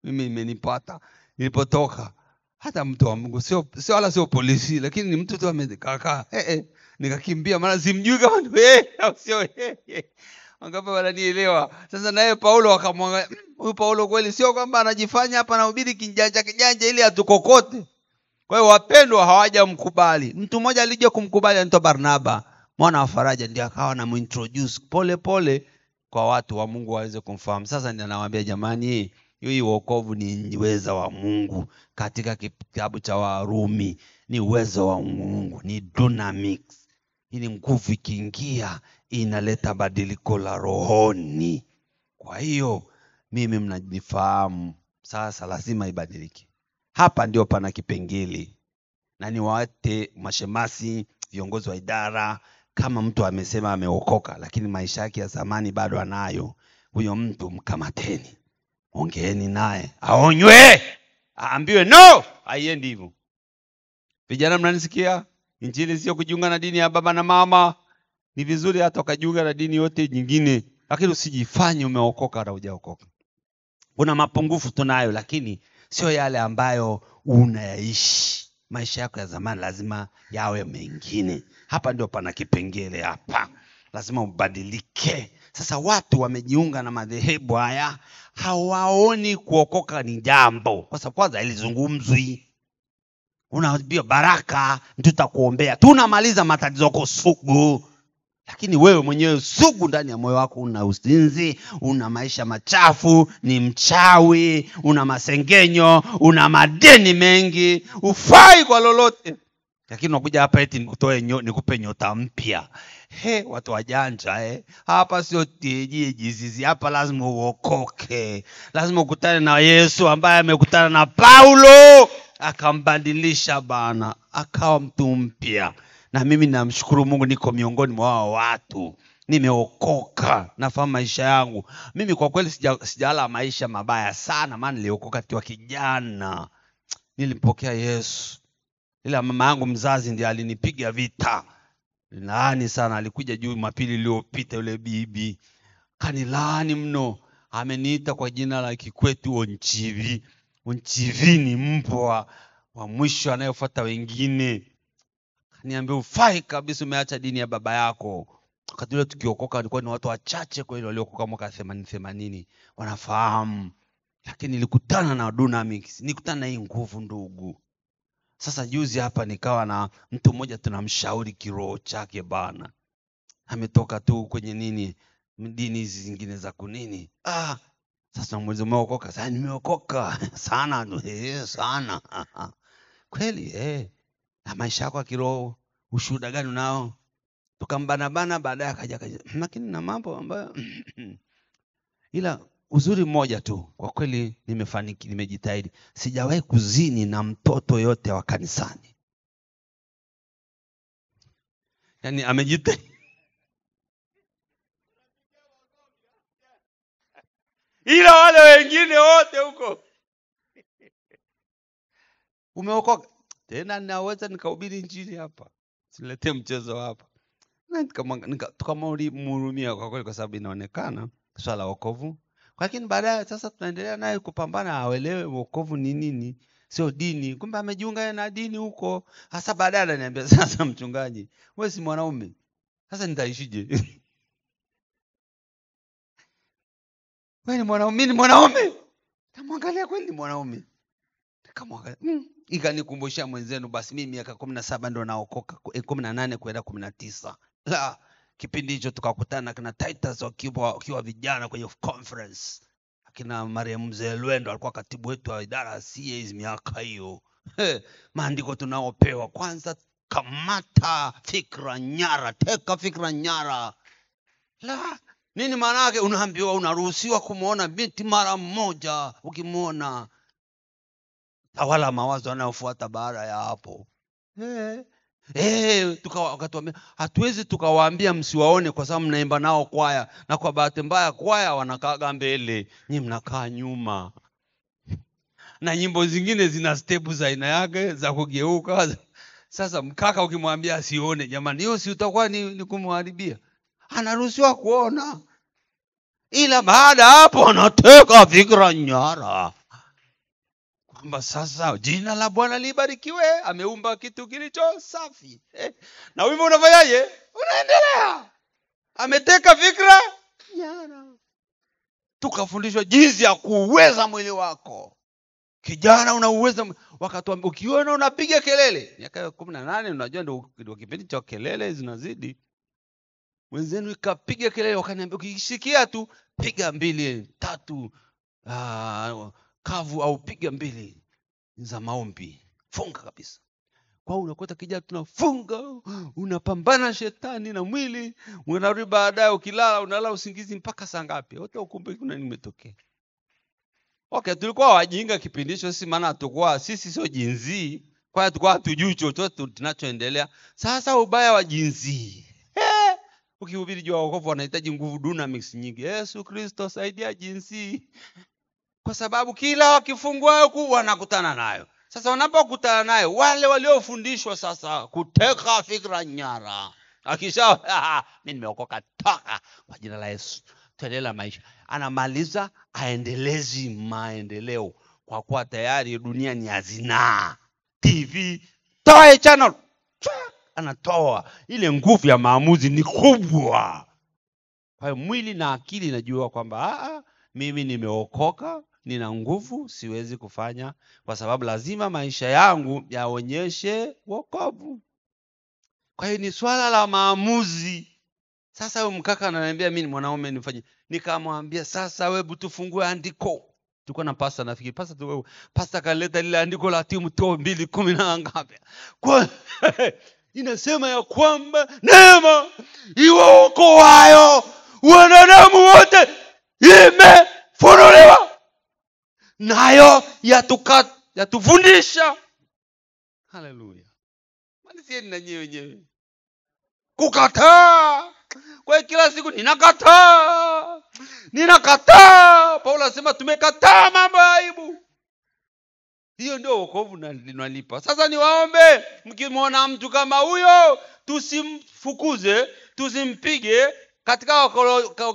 [SPEAKER 1] mimi imenipata nilipotoka. Hata mtu wa Mungu sio polisi, lakini ni mtu tu amekaa. Nikakimbia, maana simjui kama ndio au sio Wangapi wananielewa? Sasa naye Paulo akamwangalia, huyu Paulo kweli sio kwamba anajifanya hapa anahubiri kijanja ili atukokote. Kwa hiyo wapendwa hawajamkubali. Mtu mmoja alija kumkubali, anaitwa Barnaba, mwana wa faraja, ndiye akawa anamintroduce pole kwa watu wa Mungu waweze kumfahamu. Sasa ndiye anawaambia jamani, hii wokovu ni uwezo wa Mungu. Katika kitabu cha Warumi, ni uwezo wa Mungu, ni dynamics. Hii ni nguvu ikiingia inaleta badiliko la rohoni. Kwa hiyo mimi mnajifahamu, sasa lazima ibadilike. Hapa ndio pana kipengele. Na niwaate mashemasi, viongozi wa idara, kama mtu amesema ameokoka lakini maisha yake ya zamani bado anayo, huyo mtu mkamateni. Ongeeni naye, aonywe, aambiwe no, haiendi hivyo. Vijana mnanisikia? Injili sio kujiunga na dini ya baba na mama. Ni vizuri hata ukajiunga na dini yote nyingine, lakini usijifanye umeokoka na hujaokoka. Kuna mapungufu tunayo, lakini sio yale ambayo unayaishi. Maisha yako ya zamani lazima yawe mengine. Hapa ndio pana kipengele hapa. Lazima ubadilike. Sasa watu wamejiunga na madhehebu haya, hawaoni kuokoka ni jambo. Kwa sababu kwanza ilizungumzwi. Unaambia baraka, tutakuombea. Tunamaliza matatizo yako sugu. Lakini wewe mwenyewe sugu ndani ya moyo wako, una uzinzi, una maisha machafu, ni mchawi, una masengenyo, una madeni mengi, ufai kwa lolote. Lakini unakuja hapa eti nikupe nyota mpya. Watu wajanja hapa sio jizizi, hapa lazima uokoke. Lazima ukutane na Yesu ambaye amekutana na Paulo, akambadilisha bana, akawa mtu mpya. Na mimi namshukuru Mungu niko miongoni mwa wao watu. Nimeokoka, nafahamu maisha yangu. Mimi kwa kweli sijala maisha mabaya sana, maana niliokoka kiwa kijana. Nilimpokea Yesu. Ila mama yangu mzazi ndiye alinipiga vita. Laani sana, alikuja Jumapili iliyopita yule bibi. Kanilaani mno. Ameniita kwa jina la kikwetu Onchivi. Onchivi ni mbwa wa mwisho anayefuata wengine. Kaniambia ufai kabisa, umeacha dini ya baba yako. Wakati ule tukiokoka walikuwa ni watu wachache kwa ile waliokoka mwaka 80 wanafahamu. Lakini nilikutana na Dunamis, nilikutana na hii nguvu ndugu. Sasa juzi hapa nikawa na mtu mmoja tunamshauri kiroho chake bana. Ametoka tu kwenye dini hizi zingine za kunini. Sasa mwezi umeokoka. Sasa nimeokoka sana sana. Kweli na maisha yako ya kiroho ushuhuda gani unao? Tukambana baadaye akaja lakini na mambo ambayo ila uzuri mmoja tu, kwa kweli nimefanikiwa, nimejitahidi. Sijawahi kuzini na mtoto yote wa kanisani. Yaani amejitahidi. Ila wale wengine wote huko. Umeokoka. Tena naweza nikahubiri injili hapa. Silete mchezo hapa. Na tukamhurumia kwa kweli, kwa sababu inaonekana swala la wokovu. Lakini baadaye sasa tunaendelea naye kupambana aelewe wokovu ni nini, sio dini. Kumbe amejiunga na dini huko. Sasa baadaye ananiambia, sasa mchungaji, wewe si mwanaume. Sasa nitaishije? Wewe ni mwanaume, mimi ni mwanaume. Tamwangalia kweli ni mwanaume. Nikamwangalia. Ikanikumbusha mwenzenu, basi mimi miaka 17 ndo naokoka, 18 kwenda 19. La, kipindi hicho tukakutana kina Titus wakiwa vijana kwenye conference. Akina Mariam Mzee Lwendo alikuwa katibu wetu wa idara ya CAs miaka hiyo. Maandiko tunaopewa, kwanza kamata fikra nyara, teka fikra nyara. La, nini maana yake? Unaambiwa unaruhusiwa kumuona binti mara moja, ukimuona tawala mawazo yanayofuata baada ya hapo. Wakatuambia hatuwezi tukawaambia msiwaone kwa sababu mnaimba nao kwaya, na kwa bahati mbaya kwaya wanakaaga mbele, nyinyi mnakaa nyuma. Na nyimbo zingine zina step za aina yake za kugeuka. Sasa mkaka ukimwambia asione, jamani, hiyo si utakuwa ni kumharibia. Anaruhusiwa kuona. Ila baada hapo anateka fikra nyara. Kwamba sasa jina la Bwana libarikiwe, ameumba kitu kilicho safi. Na wimbo unafanyaje? Unaendelea. Ameteka fikra nyara. Tukafundishwa jinsi ya kuuweza mwili wako. Kijana unauweza, wakatuambia ukiona unapiga kelele. Miaka 18 unajua ndio kipindi cha kelele zinazidi. Wenzenu ikapiga kelele, wakaniambia ukisikia tu piga 2 3 kavu au piga 2 za maombi. Funga kabisa. Kwa unakuta kijana tunafunga, unapambana shetani na mwili, unarudi baadaye ukilala unalala usingizi mpaka saa ngapi? Hata ukumbuki kuna nimetokea. Okay, tulikuwa wajinga kipindi hicho, si maana tukua sisi sio jinzi. Kwa hiyo tulikuwa hatujui chochote tunachoendelea. Sasa ubaya wa jinzi. Ukihubiri juu ya wokovu wanahitaji nguvu Dunamis nyingi. Yesu Kristo saidia jinsi. Kwa sababu kila wakifungua huku wanakutana nayo. Sasa wanapokutana nayo, wale waliofundishwa sasa kuteka fikra nyara, akisha mimi nimeokoka, toka kwa jina la Yesu, tuendelea maisha. Anamaliza aendelezi maendeleo, kwa kuwa tayari dunia ni hazina. TV toa channel, anatoa. Ile nguvu ya maamuzi ni kubwa. Kwa hiyo mwili na akili najua kwamba mimi nimeokoka, nina nguvu, siwezi kufanya, kwa sababu lazima maisha yangu yaonyeshe wokovu. Kwa hiyo ni swala la maamuzi. Sasa huyo mkaka ananiambia mimi ni mwanaume nifanye. Nikamwambia sasa wewe tufungue andiko. Tulikuwa na pasta, nafikiri pasta kaleta lile andiko la Timotheo 2:10 na ngapi. Kwa inasema ya kwamba neema iwaokoayo wanadamu wote imefunuliwa, nayo yatufundisha. Haleluya. Malizieni na nyewe wenyewe. Kukataa. Kwa hiyo kila siku ninakataa. Paulo anasema tumekataa mambo ya aibu. Hiyo ndio wokovu linalipa. Sasa niwaombe, mkimwona mtu kama huyo, tusimfukuze, tusimpige. Katika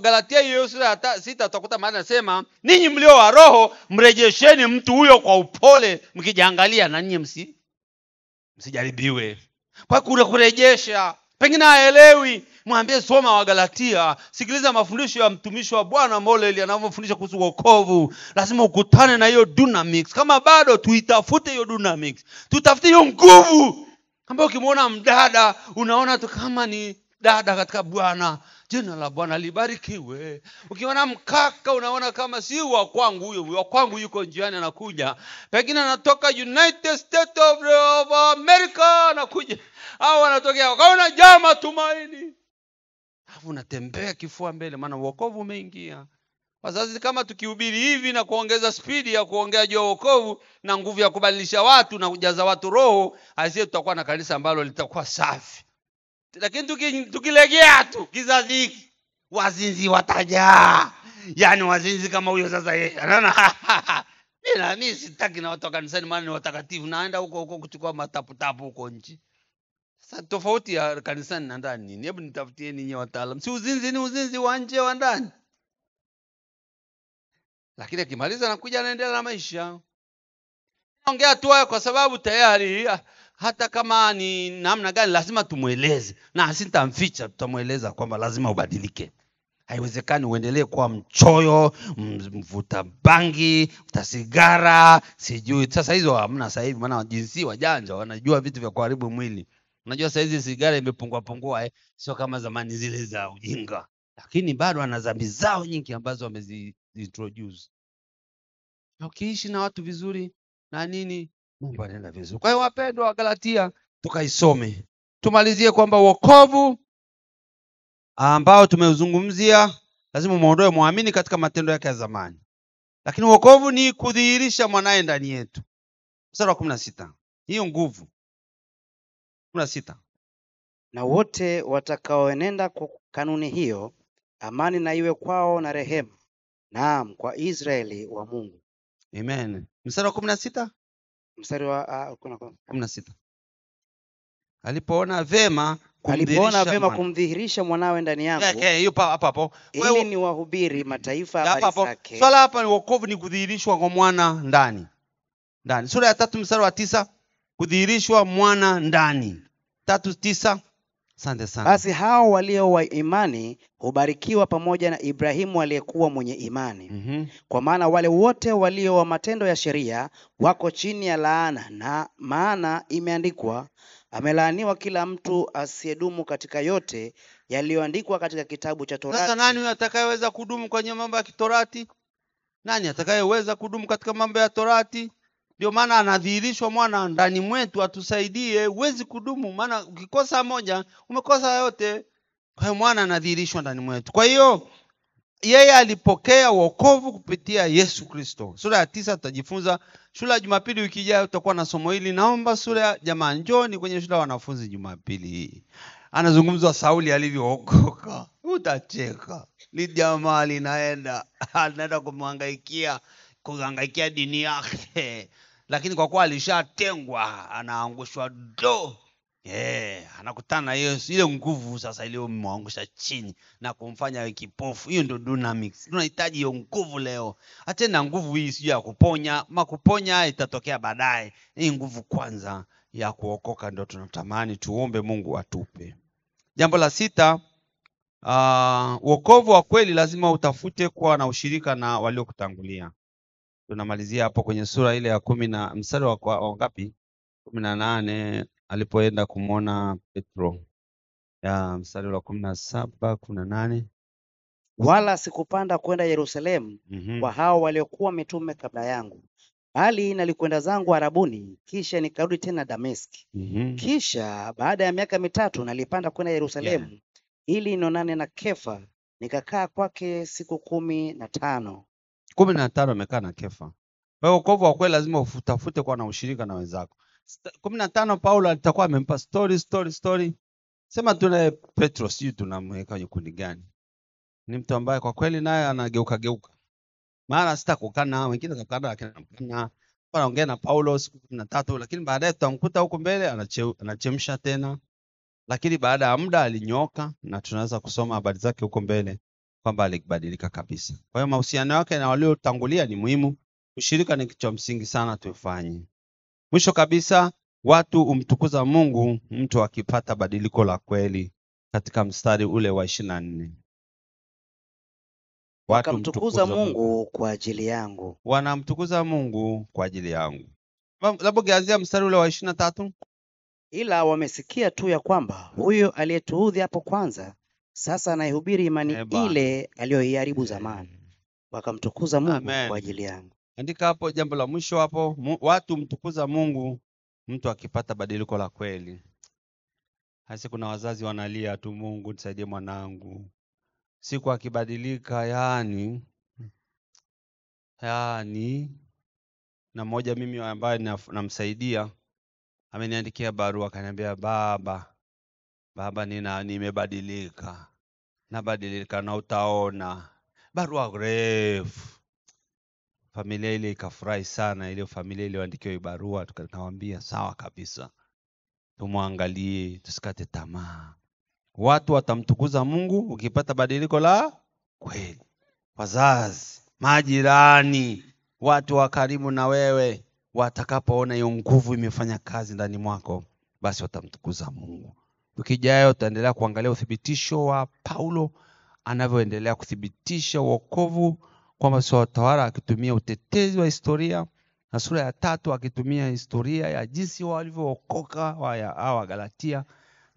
[SPEAKER 1] Galatia hiyo sura ya 6 utakuta maana nasema, ninyi mlio wa roho mrejesheni mtu huyo kwa upole, mkijiangalia na ninyi msijaribiwe. Kwa kuna kurejesha. Pengine haelewi, mwambie soma wa Galatia, sikiliza mafundisho ya mtumishi wa Bwana Moleli anavyofundisha kuhusu wokovu. Lazima ukutane na hiyo dynamics. Kama bado, tuitafute hiyo dynamics. Tutafute hiyo nguvu ambayo ukimwona mdada unaona tu kama ni dada katika Bwana. Jina la Bwana libarikiwe. Ukiona mkaka unaona kama si wa kwangu, huyo wa kwangu yuko njiani anakuja. Pengine anatoka United States of America anakuja. Au anatokea kaona jama tumaini. Alafu unatembea kifua mbele, maana wokovu umeingia. Wazazi, kama tukihubiri hivi na kuongeza spidi ya kuongea juu ya wokovu na nguvu ya kubadilisha watu na kujaza watu roho, asiye tutakuwa na kanisa ambalo litakuwa safi. Lakini tukilegea tu kizazi hiki, wazinzi watajaa. Yaani wazinzi kama huyo sasa yeye. Mimi sitaki na watu wa kanisani, maana ni watakatifu. Naenda huko kuchukua matapu huko nje. Sasa tofauti ya kanisani na ndani nini? Hebu nitafutie ninyi wataalamu. Si uzinzi ni uzinzi wa nje wa ndani. Lakini akimaliza anakuja anaendelea na maisha. Naongea tu kwa sababu tayari hata kama ni namna gani lazima tumueleze. Na sitamficha, tutamueleza kwamba lazima ubadilike. Haiwezekani uendelee kuwa mchoyo, mvuta bangi, mvuta sigara, sijui. Sasa hizo hamna sasa hivi, maana jinsi wajanja wanajua vitu vya kuharibu mwili. Unajua sasa hizi sigara imepungua, sio kama zamani zile za ujinga. Lakini bado ana dhambi zao nyingi ambazo wamezi-introduce. Ukiishi na watu vizuri na nini, Mungu anaenda vizuri. Kwa hiyo wapendwa wa Galatia, tukaisome. Tumalizie kwamba wokovu ambao tumeuzungumzia lazima muondoe muamini katika matendo yake ya zamani. Lakini wokovu ni kudhihirisha mwanae ndani yetu. Mstari wa 16. Hiyo nguvu. 16.
[SPEAKER 2] Na wote watakaoenenda kwa kanuni hiyo, amani na iwe kwao na rehema. Naam, kwa Israeli wa Mungu.
[SPEAKER 1] Amen. Mstari wa 16.
[SPEAKER 2] Mstari wa
[SPEAKER 1] 16. Alipoona vema
[SPEAKER 2] kumdhihirisha mwanawe ndani yangu.
[SPEAKER 1] Yupo hapo.
[SPEAKER 2] Ili ni wahubiri mataifa habari zake.
[SPEAKER 1] Swala hapa ni wokovu ni kudhihirishwa kwa mwana ndani. Sura ya 3 mstari wa 9, kudhihirishwa mwana ndani. 3:9. Asante sana.
[SPEAKER 2] Basi hao walio wa imani hubarikiwa pamoja na Ibrahimu aliyekuwa mwenye imani. Kwa maana wale wote walio wa matendo ya sheria wako chini ya laana, na maana imeandikwa, amelaaniwa kila mtu asiyedumu katika yote yaliyoandikwa katika kitabu cha Torati.
[SPEAKER 1] Sasa nani atakayeweza kudumu kwenye mambo ya Torati? Nani atakayeweza kudumu katika mambo ya Torati? Ndio maana anadhihirishwa mwana ndani mwetu atusaidie. Huwezi kudumu, maana ukikosa moja umekosa yote. Kwa hiyo mwana anadhihirishwa ndani mwetu. Kwa hiyo yeye alipokea wokovu kupitia Yesu Kristo. Sura ya 9 tutajifunza. Shule ya Jumapili wiki ijayo tutakuwa na somo hili. Naomba jamani, njoni kwenye shule ya wanafunzi Jumapili hii. Anazungumzwa Sauli alivyookoka. Utacheka. Li jamaa linaenda kuhangaikia dini yake. Lakini kwa kuwa alishatengwa, anaangushwa anakutana na Yesu, ile nguvu sasa iliyomwangusha chini na kumfanya kipofu. Hiyo ndio dynamics. Tunahitaji hiyo nguvu leo. Atena nguvu hii sio ya kuponya, kuponya itatokea baadaye. Hii nguvu kwanza ya kuokoka ndio tunatamani tuombe Mungu atupe. Jambo la 6, wokovu wa kweli lazima utafute kuwa na ushirika na waliokutangulia. Tunamalizia hapo kwenye sura ile ya 10 na mstari wa ngapi? 18 alipoenda kumwona Petro. Ya mstari wa 17, 18.
[SPEAKER 2] Wala sikupanda kwenda Yerusalemu kwa hao waliokuwa mitume kabla yangu, bali nalikwenda zangu Arabuni, kisha nikarudi tena Dameski. Kisha baada ya miaka 3 nalipanda kwenda Yerusalemu ili nionane na Kefa, nikakaa kwake siku 15.
[SPEAKER 1] 15 amekaa na Kefa. Kwa hiyo wokovu wa kweli lazima utafute kwa na ushirika na wenzako. 15 Paulo alitakuwa amempa story. Sema tuna Petro, sijui tunamweka kwenye kundi gani. Ni mtu ambaye kwa kweli naye anageuka geuka. Maana sitakukana, wengine kakana akina wanaongea na Paulo siku 13, lakini baadaye tutamkuta huko mbele anachemsha tena. Lakini baada ya muda alinyoka, na tunaweza kusoma habari zake huko mbele kwamba alibadilika kabisa. Kwa hiyo mahusiano yake na waliotangulia ni muhimu. Ushirika ni kitu cha msingi sana tufanye. Mwisho kabisa, watu umtukuza Mungu mtu akipata badiliko la kweli, katika mstari ule wa 24. Watu
[SPEAKER 2] Wakamtukuza Mungu kwa ajili yangu.
[SPEAKER 1] Wanamtukuza Mungu kwa ajili yangu. Labda geazia mstari ule wa 23.
[SPEAKER 2] Ila wamesikia tu ya kwamba huyo aliyetuudhi hapo kwanza sasa anaihubiri imani ile aliyoiharibu zamani. Wakamtukuza Mungu
[SPEAKER 1] Amen.
[SPEAKER 2] kwa ajili yangu.
[SPEAKER 1] Andika hapo jambo la mwisho hapo, watu mtukuza Mungu mtu akipata badiliko la kweli. Hasa kuna wazazi wanalia tu, Mungu nisaidie mwanangu. Siku akibadilika yani na mmoja mimi ambaye namsaidia ameniandikia barua akaniambia, baba nimebadilika. Nabadilika na utaona. Barua refu. Familia ile ikafurahi sana, ile familia iliyoandikiwa barua, tukamwambia sawa kabisa. Tumwangalie, tusikate tamaa. Watu watamtukuza Mungu ukipata badiliko la kweli. Wazazi, majirani, watu wa karibu na wewe watakapoona hiyo nguvu imefanya kazi ndani mwako, basi watamtukuza Mungu. Ukijayo utaendelea kuangalia uthibitisho wa Paulo anavyoendelea kuthibitisha wokovu kwamba sio watawala, akitumia utetezi wa historia, na sura ya 3 akitumia historia ya jinsi walivyookoka wa Galatia,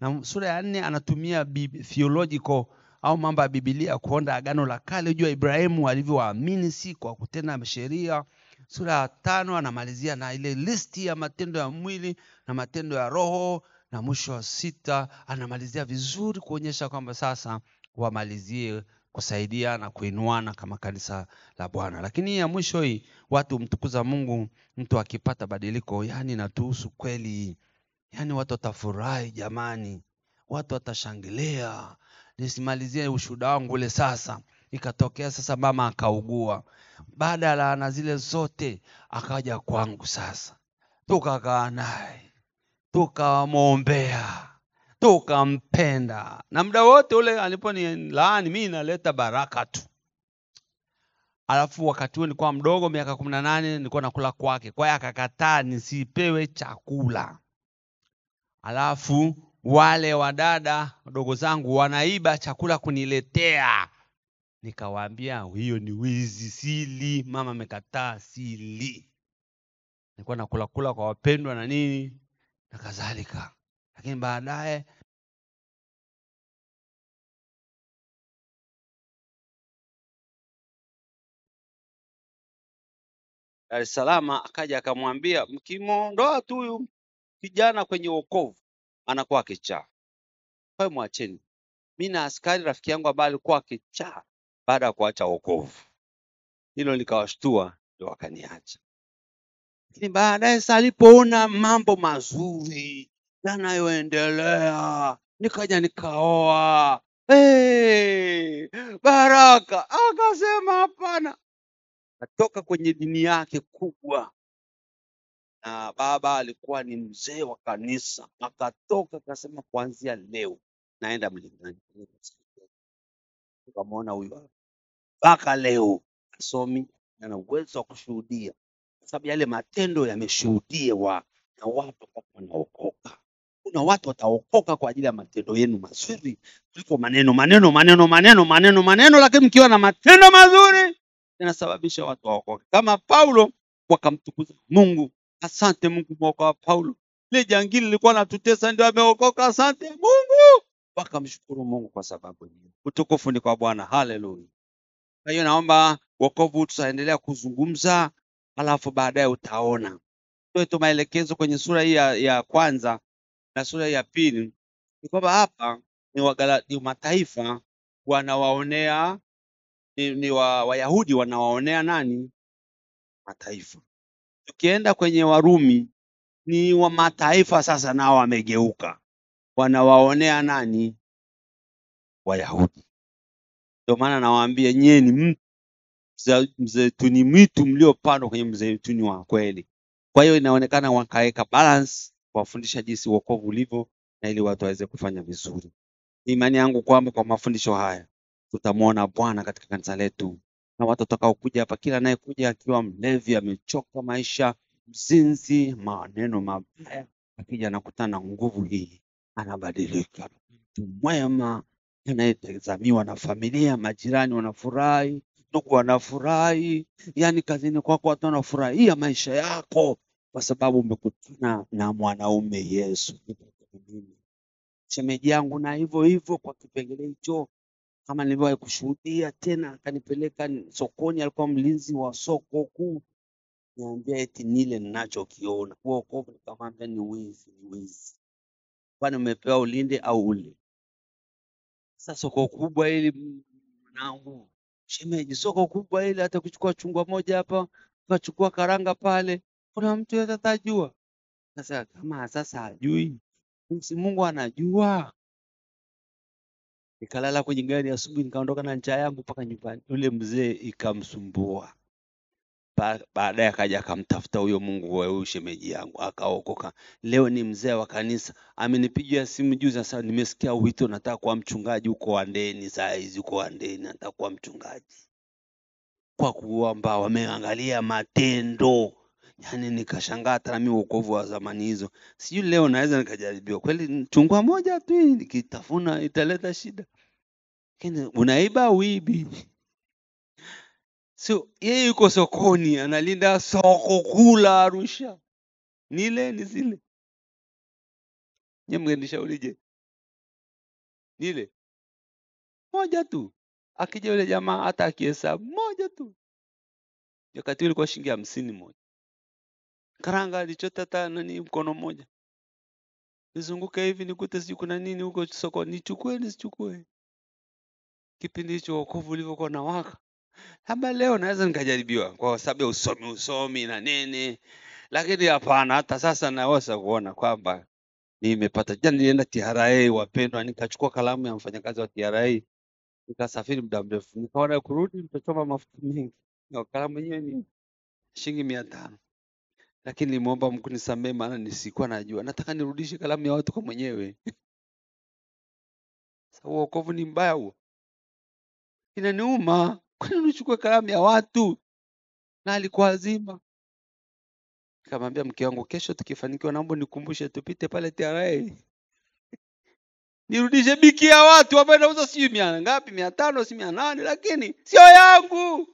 [SPEAKER 1] na sura ya 4 anatumia theological au mambo ya Biblia kuonda agano la kale juu ya Ibrahimu alivyoamini si kwa kutenda sheria. Sura ya 5 anamalizia na ile listi ya matendo ya mwili na matendo ya roho, na mwisho wa 6 anamalizia vizuri kuonyesha kwamba sasa wamalizie kusaidia na kuinuana kama kanisa la Bwana. Lakini ya mwisho hii, watu mtukuza Mungu mtu akipata badiliko, yani natuhusu kweli. Yani watu watafurahi jamani. Watu watashangilia. Nisimalizie ushuhuda wangu ule sasa. Ikatokea sasa mama akaugua. Baada ya laana zile zote akaja kwangu sasa. Tukakaa naye. Tukamwombea. Tukampenda. Na muda wote ule aliponilaani mimi naleta baraka tu. Alafu wakati huo nilikuwa mdogo, miaka 18, nilikuwa nakula kwake. Kwa hiyo akakataa nisipewe chakula. Alafu wale wadada wadogo zangu wanaiba chakula kuniletea. Nikawaambia hiyo ni wizi, sili. Mama amekataa, sili. Nilikuwa nakula kwa wapendwa na nini na kadhalika. Lakini baadaye Dar es Salaam akaja akamwambia, mkimwondoa tu huyu kijana kwenye wokovu anakuwa kichaa. Kwa hiyo mwacheni. Mimi na askari rafiki yangu ambaye alikuwa kichaa baada ya kuacha wokovu. Hilo likawashtua, ndio wakaniacha. Lakini baadaye sasa alipoona mambo mazuri yanayoendelea, nikaja nikaoa. Baraka akasema hapana. Atoka kwenye dini yake kubwa. Na baba alikuwa ni mzee wa kanisa. Akatoka akasema kuanzia leo naenda Mlingani. Tukamwona huyu mpaka leo asomi, ana uwezo wa kushuhudia. Kwa sababu yale matendo yameshuhudiwa na watu wanaokoka. Kuna watu wataokoka kwa ajili ya matendo yenu mazuri kuliko maneno, lakini mkiwa na matendo mazuri yanasababisha watu waokoke. Kama Paulo wakamtukuza Mungu. Asante Mungu mwokoa Paulo. Ile jangili lilikuwa natutesa ndio ameokoka. Asante Mungu. Wakamshukuru Mungu kwa sababu hiyo. Utukufu ni kwa Bwana. Haleluya. Kwa hiyo naomba wokovu tutaendelea kuzungumza, alafu baadaye utaona. Tuwe maelekezo kwenye sura hii ya kwanza na sura ya pili. Ni kwamba hapa ni mataifa wanawaonea Wayahudi wanawaonea nani? Mataifa. Tukienda kwenye Warumi ni wa mataifa sasa nao wamegeuka. wanawaonea nani? Wayahudi. Ndio maana nawaambia nyie ni mzeituni mwitu mliopandwa kwenye mzeituni wa kweli. Kwa hiyo inaonekana wakaweka balance kuwafundisha jinsi wokovu ulivyo na ili watu waweze kufanya vizuri. Imani yangu kwamba kwa mafundisho haya tutamuona Bwana katika kanisa letu, na watu watakaokuja hapa, kila anayekuja akiwa mlevi, amechoka maisha, mzinzi, maneno mabaya, akija nakutana nguvu hii, anabadilika, mtu mwema, anayetazamiwa na familia, majirani wanafurahi, ndugu wanafurahi, yani kazini kwako watu wanafurahia maisha yako kwa sababu umekutana na mwanaume Yesu. Shemeji yangu na hivyo kwa kipengele hicho, kama nilivyowahi kushuhudia, tena akanipeleka sokoni, alikuwa mlinzi wa soko kuu, niambia eti nile ninachokiona. Wokovu nikamwambia ni wizi. Kwani umepewa ulinde au ule? Sasa soko kubwa ili mwanangu, shemeji, soko kubwa ili hata kuchukua chungwa moja hapa, ukachukua karanga pale, kuna mtu yote atajua. Sasa kama sasa hajui, Mungu anajua. Nikalala kwenye gari asubuhi, nikaondoka na njaa yangu mpaka nyumbani. Yule mzee ikamsumbua. Baadaye akaja akamtafuta huyo Mungu wa huyo shemeji yangu, akaokoka. Leo ni mzee wa kanisa. Amenipigia simu juzi, sasa nimesikia wito, nataka kuwa mchungaji huko Wandeni. Saa hizi huko Wandeni nataka kuwa mchungaji. Kwa kuomba wameangalia matendo. Yani nikashangaa hata na mimi wokovu wa zamani hizo. Sijui leo naweza nikajaribiwa. Kweli chungwa moja tu nikitafuna italeta shida. Lakini unaiba uibi. So yeye yuko sokoni analinda soko kula Arusha. Nile ni zile. Nye mgenishaurije? Nile. Moja tu. Akija yule jamaa hata akihesabu moja tu. Wakati ule kwa shilingi 50 moja. Karanga alichota hata nani mkono mmoja. Nizunguka hivi nikute siju kuna nini huko soko, nichukue nisichukue. Kipindi hicho wokovu ulivyokuwa na waka. Haba leo naweza nikajaribiwa kwa sababu ya usomi na nini. Lakini hapana, hata sasa naweza kuona kwamba nimepata. Jana nilienda TRA wapendwa, nikachukua kalamu ya mfanyakazi wa TRA. Nikasafiri muda mrefu. Nikaona kurudi nitachoma mafuta mengi. Na kalamu yenyewe ni shilingi 500. Lakini nimeomba Mungu nisamee, maana nisikuwa najua. Nataka nirudishe kalamu ya watu kwa mwenyewe. Sasa wokovu ni mbaya huo. Inaniuma. Kwa nini unachukua kalamu ya watu? Na alikuwa azima. Nikamwambia mke wangu, kesho tukifanikiwa naomba nikumbushe tupite pale TRA. Nirudishe biki ya watu ambao nauza sijui 100 ngapi, 500 si 800, lakini sio yangu.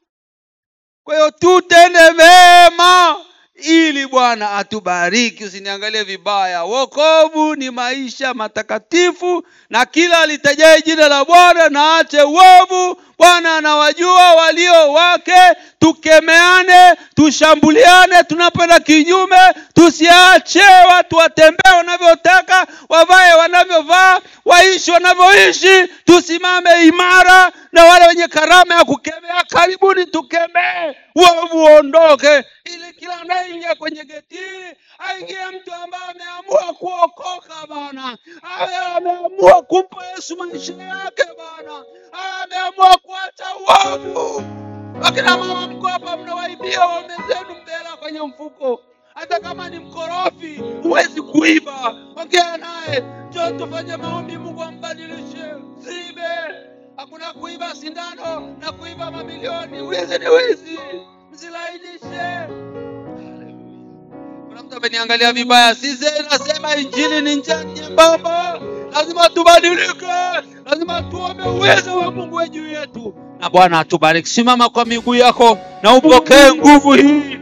[SPEAKER 1] Kwa hiyo tutende mema ili Bwana atubariki. Usiniangalie vibaya. Wokovu ni maisha matakatifu, na kila alitajaye jina la Bwana na aache uovu. Bwana anawajua walio wake. Tukemeane, tushambuliane tunapenda kinyume. Tusiache watu watembee wanavyotaka, wavae wanavyovaa, waishi wanavyoishi. Tusimame imara, na wale wenye karama ya kukemea, karibuni tukemee uovu uondoke, ili kila anayeingia kwenye geti aingie mtu ambaye ameamua kuokoka Bwana. Ameamua kumpa Yesu maisha yake Bwana. Ameamua kuacha uovu. Wakina mama mko hapa mnawaibia waume zenu mbele kwenye mfuko. Hata kama ni mkorofi, huwezi kuiba. Ongea naye, njoo tufanye maombi Mungu ambadilishe. Zibe. Hakuna kuiba sindano na kuiba mamilioni. Wizi ni wizi. Msilainishe. Kuna mtu ameniangalia vibaya. Sisi nasema injili ni njia nyembamba. Lazima tubadilike. Lazima tuombe uwezo wa Mungu juu yetu. Na Bwana atubariki. Simama kwa miguu yako na upokee nguvu hii.